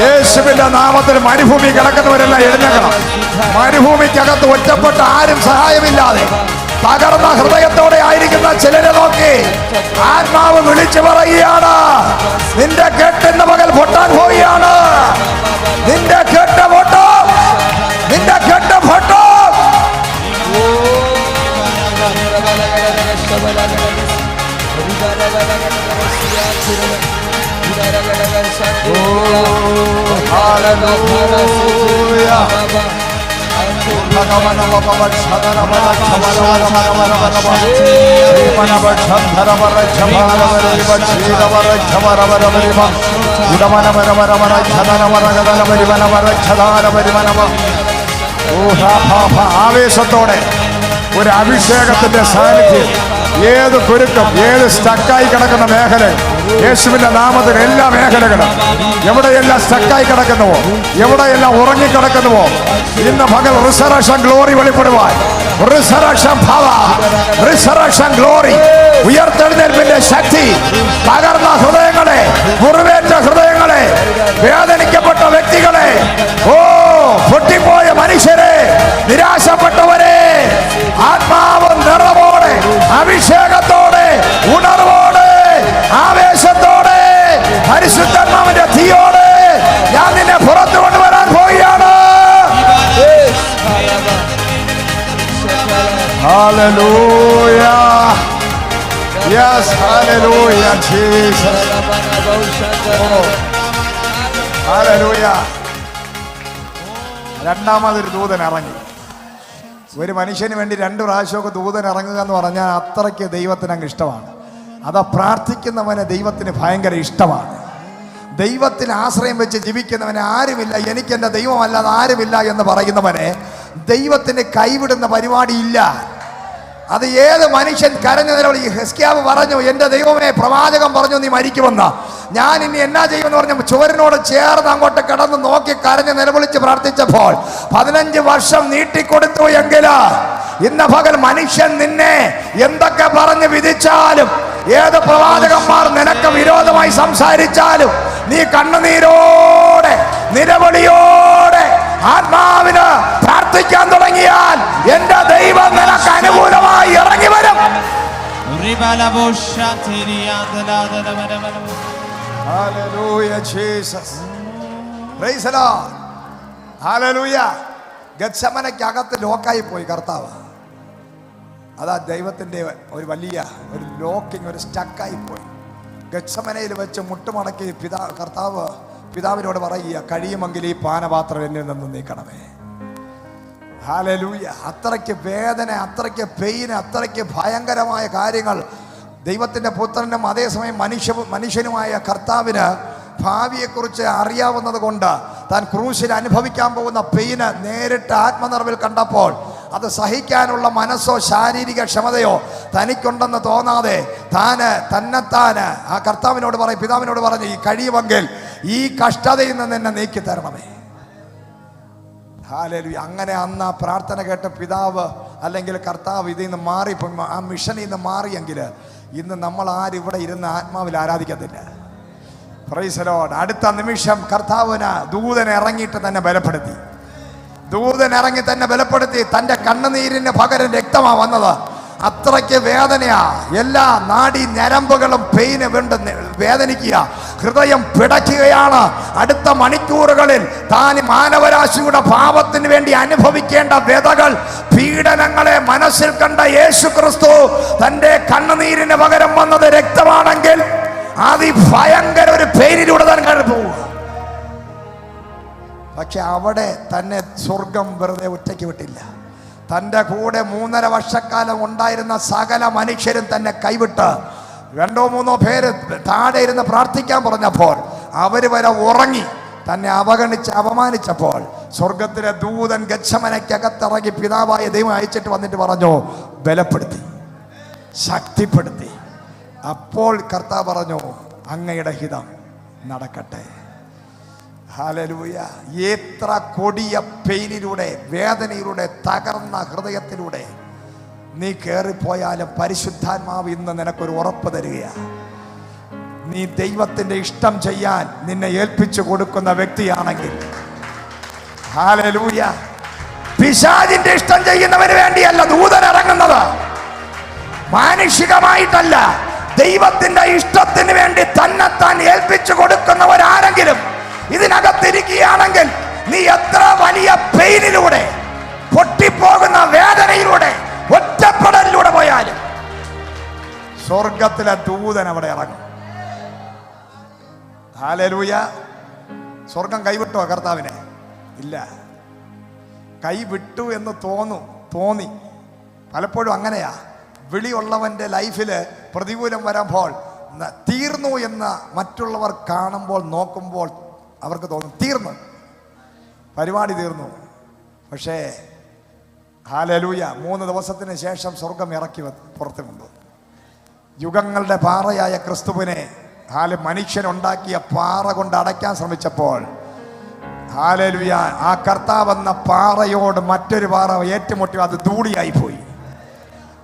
[SPEAKER 3] യേശുവിന്റെ നാമത്തിൽ മരുഭൂമി കിടക്കുന്നവരെല്ലാം എഴുന്നേൽക്കണം. മരുഭൂമിക്കകത്ത് ഒറ്റപ്പെട്ട ആരും സഹായമില്ലാതെ തകർന്ന ഹൃദയത്തോടെ ആയിരിക്കുന്ന ചിലരെ നോക്കി ആത്മാവ് വിളിച്ചു പറയുകയാണ്, നിന്റെ കെട്ടിന്റെ മകൾ പൊട്ടാൻ പോവുകയാണ്. നിന്റെ കെട്ട് പൊട്ടും, നിന്റെ കെട്ട് പൊട്ടും.
[SPEAKER 1] ആവേശത്തോടെ ഒരു അഭിഷേകത്തിന്റെ സാന്നിധ്യം, ഏത് കുരുക്കം, ഏത് സ്റ്റക്കായി കിടക്കുന്ന മേഖല, യേശുവിന്റെ നാമത്തിൽ എല്ലാ മേഖലകളും എവിടെയെല്ലാം സ്റ്റക്കായി കിടക്കുന്നുവോ, എവിടെയെല്ലാം ഉറങ്ങിക്കിടക്കുന്നുവോ, ഇന്ന് പകൽ റിസറക്ഷൻ ഗ്ലോറി വെളിപ്പെടുവാൻ, റിസറക്ഷൻ പവർ, റിസറക്ഷൻ ഗ്ലോറി, ഉയർത്തെഴുന്നേൽപ്പിന്റെ ശക്തി, തകർന്ന ഹൃദയങ്ങളെ, മുറിവേറ്റ ഹൃദയങ്ങളെ, വേദനിക്കപ്പെട്ട വ്യക്തികളെ, പൊട്ടിപ്പോയ മനുഷ്യരെ, നിരാശപ്പെട്ടവരെ, ആത്മാവ് നിറവോടെ, അഭിഷേകത്തോടെ, ഉണർവോടെ, ആവേശത്തോടെ, പരിശുദ്ധാത്മാവിന്റെ തീയോടെ ഞാൻ നിന്നെ പുറത്തു കൊണ്ടുവരാൻ പോവുകയാണ്. Hallelujah. Yes, hallelujah, Jesus. Hallelujah. രണ്ടാമതൊരു ദൂതൻ ഇറങ്ങി. ഒരു മനുഷ്യന് വേണ്ടി 2 പ്രാവശ്യമൊക്കെ ദൂതൻ ഇറങ്ങുക എന്ന് പറഞ്ഞാൽ അത്രയ്ക്ക് ദൈവത്തിന് അങ്ങ് ഇഷ്ടമാണ്. അത് പ്രാർത്ഥിക്കുന്നവന് ദൈവത്തിന് ഭയങ്കര ഇഷ്ടമാണ്. ദൈവത്തിൽ ആശ്രയം വെച്ച് ജീവിക്കുന്നവനെ ആരുമില്ല, എനിക്ക് എൻ്റെ ദൈവമല്ലാതെ ആരുമില്ല എന്ന് പറയുന്നവനെ ദൈവത്തിന് കൈവിടുന്ന പരിപാടിയില്ല. അത് ഏത് മനുഷ്യൻ കരഞ്ഞു നിലവിളി, ഹിസ്കിയാവ് പറഞ്ഞു, എൻ്റെ ദൈവമേ, പ്രവാചകൻ പറഞ്ഞു നീ മരിക്കുമെന്ന്, ഞാൻ ഇനി എന്നാ ചെയ്യുമെന്ന് പറഞ്ഞു ചുവരിനോട് ചേർന്ന് അങ്ങോട്ട് കിടന്ന് നോക്കി കരഞ്ഞ് നിലവിളിച്ച് പ്രാർത്ഥിച്ചപ്പോൾ 15 വർഷം നീട്ടിക്കൊടുത്തു എങ്കിൽ ഇന്ന് പകൽ മനുഷ്യൻ നിന്നെ എന്തൊക്കെ പറഞ്ഞ് വിധിച്ചാലും, ഏത് പ്രവാചകന്മാർ നിനക്ക് വിരോധമായി സംസാരിച്ചാലും, നീ കണ്ണുനീരോടെ നിലവിളിയോടെ ആത്മാവിന് പ്രാർത്ഥിക്കാൻ തുടങ്ങിയാൽ എന്റെ ദൈവം നിനക്ക് അനുകൂലമായി ഇറങ്ങി വരും. Hallelujah, Jesus. Praise the Lord. Hallelujah. ഗത്സമനയ്ക്കകത്ത് ലോക്കായി പോയി കർത്താവ്. അതാ ദൈവത്തിൻ്റെ ഒരു വലിയ ഒരു ലോക്കിങ്, ഒരു സ്റ്റക്കായി പോയി. ഗത്സമനയിൽ വെച്ച് മുട്ടുമടക്കി കർത്താവ് പിതാവിനോട് പറയുക, കഴിയുമെങ്കിൽ ഈ പാനപാത്രം എന്നിൽ നിന്ന് നീക്കണമേ. ഹല്ലേലൂയ. അത്രയ്ക്ക് വേദന, അത്രയ്ക്ക് പെയിന്, അത്രയ്ക്ക് ഭയങ്കരമായ കാര്യങ്ങൾ ദൈവത്തിൻ്റെ പുത്രനും അതേസമയം മനുഷ്യനുമായ കർത്താവിന് ഭാവിയെക്കുറിച്ച് അറിയാവുന്നത് കൊണ്ട് താൻ ക്രൂശിൽ അനുഭവിക്കാൻ പോകുന്ന പെയിന് നേരിട്ട് ആത്മനിറവിൽ കണ്ടപ്പോൾ അത് സഹിക്കാനുള്ള മനസ്സോ ശാരീരിക ക്ഷമതയോ തനിക്കുണ്ടെന്ന് തോന്നാതെ തന്നെത്താന് ആ കർത്താവിനോട് പറയും, പിതാവിനോട് പറഞ്ഞു, ഈ കഴിയുമെങ്കിൽ ഈ കഷ്ടതയിൽ നിന്ന് എന്നെ നീക്കി തരണമേ. ഹല്ലേലൂയ. അങ്ങനെ അന്ന് ആ പ്രാർത്ഥന കേട്ട പിതാവ് അല്ലെങ്കിൽ കർത്താവ് ഇതിൽ നിന്ന് മാറി, ആ മിഷനിൽ നിന്ന് മാറിയെങ്കിൽ ഇന്ന് നമ്മൾ ആരും ഇവിടെ ഇരുന്ന് ആത്മാവിൽ ആരാധിക്കത്തില്ല. Price the Lord. അടുത്ത നിമിഷം കർത്താവിന് ദൂതൻ ഇറങ്ങിയിട്ട് തന്നെ ബലപ്പെടുത്തി. ദൂതൻ ഇറങ്ങി തന്നെ ബലപ്പെടുത്തി. തൻ്റെ കണ്ണുനീരിന് പകരം രക്തമാണ് വന്നത്. അത്രയ്ക്ക് വേദനയാ. എല്ലാ നാഡീ ഞരമ്പുകളും പെയിന് വീണ്ട് വേദനിക്കുക, ഹൃദയം പിടയ്ക്കുകയാണ്. അടുത്ത മണിക്കൂറുകളിൽ താൻ മാനവരാശിയുടെ പാപത്തിന് വേണ്ടി അനുഭവിക്കേണ്ട വേദകൾ, പീഡനങ്ങളെ മനസ്സിൽ കണ്ട യേശു ക്രിസ്തു തൻ്റെ കണ്ണുനീരിന് പകരം വന്നത് രക്തമാണെങ്കിൽ അതിഭയങ്കര ഒരു പെയിനിലൂടെ താൻ കടന്നു പോവുക. പക്ഷെ അവിടെ തന്നെ സ്വർഗം വെറുതെ ഒറ്റയ്ക്ക് വിട്ടില്ല. തൻ്റെ കൂടെ 3.5 വർഷക്കാലം ഉണ്ടായിരുന്ന സകല മനുഷ്യരും തന്നെ കൈവിട്ട് 2-3 പേര് താഴെ ഇരുന്ന് പ്രാർത്ഥിക്കാൻ പറഞ്ഞപ്പോൾ അവർ വരെ ഉറങ്ങി തന്നെ അവഗണിച്ച് അപമാനിച്ചപ്പോൾ സ്വർഗത്തിലെ ദൂതൻ ഗത്സമനയ്ക്കകത്തിറങ്ങി പിതാവായ ദൈവം അയച്ചിട്ട് വന്നിട്ട് പറഞ്ഞു, ബലപ്പെടുത്തി, ശക്തിപ്പെടുത്തി. അപ്പോൾ കർത്താവ് പറഞ്ഞു, അങ്ങയുടെ ഹിതം നടക്കട്ടെ. ഹല്ലേലൂയ. എത്ര കൊടിയ പെയിനിലൂടെ, വേദനയിലൂടെ, തകർന്ന ഹൃദയത്തിലൂടെ നീ കയറിപ്പോയാലും പരിശുദ്ധാത്മാവ് ഇന്ന് നിനക്കൊരു ഉറപ്പ് തരികയാണ്. നീ ദൈവത്തിൻ്റെ ഇഷ്ടം ചെയ്യാൻ നിന്നെ ഏൽപ്പിച്ചു കൊടുക്കുന്ന വ്യക്തിയാണെങ്കിൽ, ഹല്ലേലൂയ, പിശാചിന്റെ ഇഷ്ടം ചെയ്യുന്നവന് വേണ്ടിയല്ല ദൂതൻ ഇറങ്ങുന്നത്. മാനുഷികമായിട്ടല്ല, ദൈവത്തിന്റെ ഇഷ്ടത്തിന് വേണ്ടി തന്നെത്താൻ ഏൽപ്പിച്ചു കൊടുക്കുന്നവരാരെങ്കിലും ഇതിനകത്തിരിക്കുകയാണെങ്കിൽ നീ എത്ര വലിയ പെയിനിലൂടെ, പൊട്ടിപ്പോകുന്ന വേദനയിലൂടെ, ഒറ്റപ്പെടലിലൂടെ പോയാലും സ്വർഗത്തിലെ ദൂതൻ അവിടെ ഇറങ്ങും. ഹല്ലേലൂയ. സ്വർഗം കൈവിട്ടോ കർത്താവിനെ? ഇല്ല.
[SPEAKER 3] കൈ വിട്ടു എന്ന് തോന്നി. പലപ്പോഴും അങ്ങനെയാ. വിളിയുള്ളവൻ്റെ ലൈഫിൽ പ്രതികൂലം വരുമ്പോൾ തീർന്നു എന്ന് മറ്റുള്ളവർ കാണുമ്പോൾ നോക്കുമ്പോൾ അവർക്ക് തോന്നും തീർന്നു, പരിപാടി തീർന്നു. പക്ഷേ ഹല്ലേലൂയ, 3 ദിവസത്തിന് ശേഷം സ്വർഗം ഇറക്കി പുറത്തു കൊണ്ടു. യുഗങ്ങളുടെ പാറയായ ക്രിസ്തുവിനെ മനുഷ്യനുണ്ടാക്കിയ പാറ കൊണ്ട് അടയ്ക്കാൻ ശ്രമിച്ചപ്പോൾ ഹല്ലേലൂയ, ആ കർത്താവെന്ന പാറയോട് മറ്റൊരു പാറ ഏറ്റുമുട്ടി അത് ധൂളിയായി പോയി.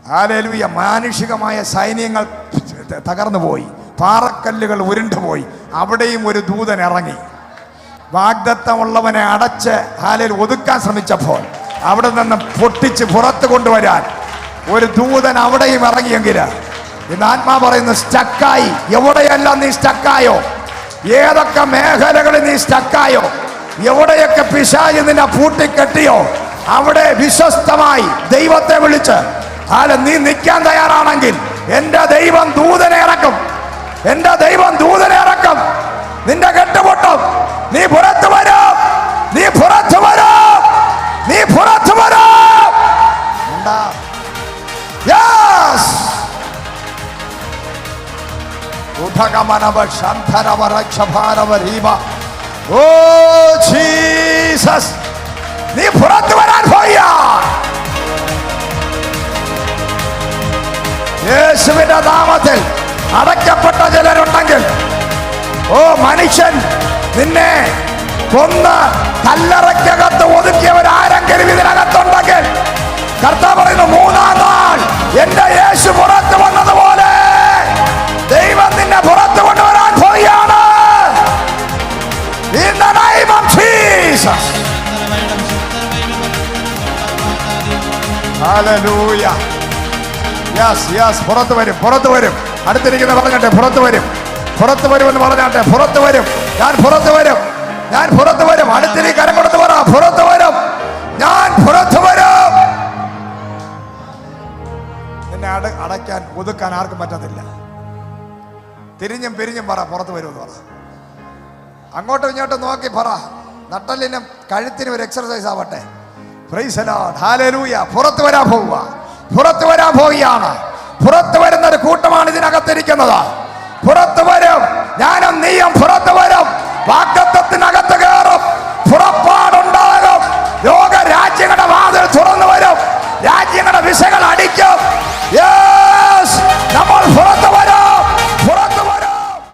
[SPEAKER 3] ഹല്ലേലൂയ, മാനുഷികമായ സൈന്യങ്ങൾ തകർന്നു പോയി, പാറക്കല്ലുകൾ ഉരുണ്ടുപോയി. അവിടെയും ഒരു ദൂതൻ ഇറങ്ങി. വാഗ്ദത്തമുള്ളവനെ അടച്ച് ഒതുക്കാൻ ശ്രമിച്ചപ്പോൾ അവിടെ നിന്ന് പൊട്ടിച്ച് പുറത്ത് കൊണ്ടുവരാൻ ഒരു ദൂതൻ അവിടെയും ഇറങ്ങിയെങ്കിൽ ഇന്ന് ആത്മാ പറയുന്നു, സ്റ്റക്കായി. എവിടെയെല്ലാം നീ സ്റ്റക്കായോ, ഏതൊക്കെ മേഖലകളിൽ നീ സ്റ്റക്കായോ, എവിടെയൊക്കെ പിശാച് നിന്നെ പൂട്ടിക്കെട്ടിയോ, അവിടെ വിശ്വസ്തമായി ദൈവത്തെ വിളിച്ച് നീ നിൽക്കാൻ തയ്യാറാണെങ്കിൽ എന്റെ ദൈവം ദൂതനെ ഇറക്കും. എന്റെ ദൈവം ദൂതനെ ഇറക്കും. നിന്റെ കെട്ടുപൊട്ടും. നീ പുറത്തു വരും. നീ പുറത്തു വരും. നീ പുറത്തു വരും. ഓ ജീസസ്, നീ പുറത്തു വരാൻ പോയ യേശുവിന്റെ നാമത്തിൽ അടയ്ക്കപ്പെട്ട ചിലരുണ്ടെങ്കിൽ, ഓ മനുഷ്യൻ നിന്നെ കൊന്ന് കല്ലറയ്ക്കകത്ത് ഒതുക്കിയവരാരെങ്കിലും ഇതിനകത്തുണ്ടെങ്കിൽ കർത്താവ് പറയുന്നു, 3-ാം നാൾ എന്റെ യേശു പുറത്തു വന്നതുപോലെ ദൈവം നിന്നെ പുറത്തു കൊണ്ടുവരാൻ പോവുകയാണ്. In the name of Jesus. Hallelujah. Yes, പുറത്തു വരും, പുറത്തു വരും. അടുത്തിരിക്കുന്ന പറഞ്ഞാട്ടെ, പുറത്തു വരും, പുറത്തു വരുമെന്ന് പറഞ്ഞാട്ടെ, പുറത്തു വരും. ഞാൻ പുറത്തു വരും, ഞാൻ പുറത്തു വരും. അടുത്തിരി കരം കൊടുത്ത് പറ, പുറത്തു വരും, ഞാൻ പുറത്തു വരും. നിന്നെ അടയ്ക്കാൻ ഒതുക്കാൻ ആർക്കും പറ്റത്തില്ല. തിരിഞ്ഞും പിരിഞ്ഞും പറ, പുറത്തു വരുമെന്ന് പറ. അങ്ങോട്ടും ഇങ്ങോട്ടും നോക്കി പറ. നട്ടലിനും കഴുത്തിനും ഒരു എക്സർസൈസ് ആവട്ടെ. Price the lord. ഹല്ലേലൂയ. പുറത്തു വരാൻ പോവുക, പുറത്തു വരാൻ പോവുകയാണ്. പുറത്തു വരുന്ന ഒരു കൂട്ടമാണ് ഇതിനകത്തിരിക്കുന്നത്. പുറത്തു വരും. ഞാനും നീയും പുറത്തു വരും. വാഗ്ദത്തത്തിനകത്ത് കയറും. പുറപ്പാടുണ്ടാകും. ലോക രാജ്യങ്ങളുടെ വാതിൽ തുറന്നു വരും. രാജ്യങ്ങളുടെ വിസകൾ അടിക്കും. നമ്മൾ പുറത്തു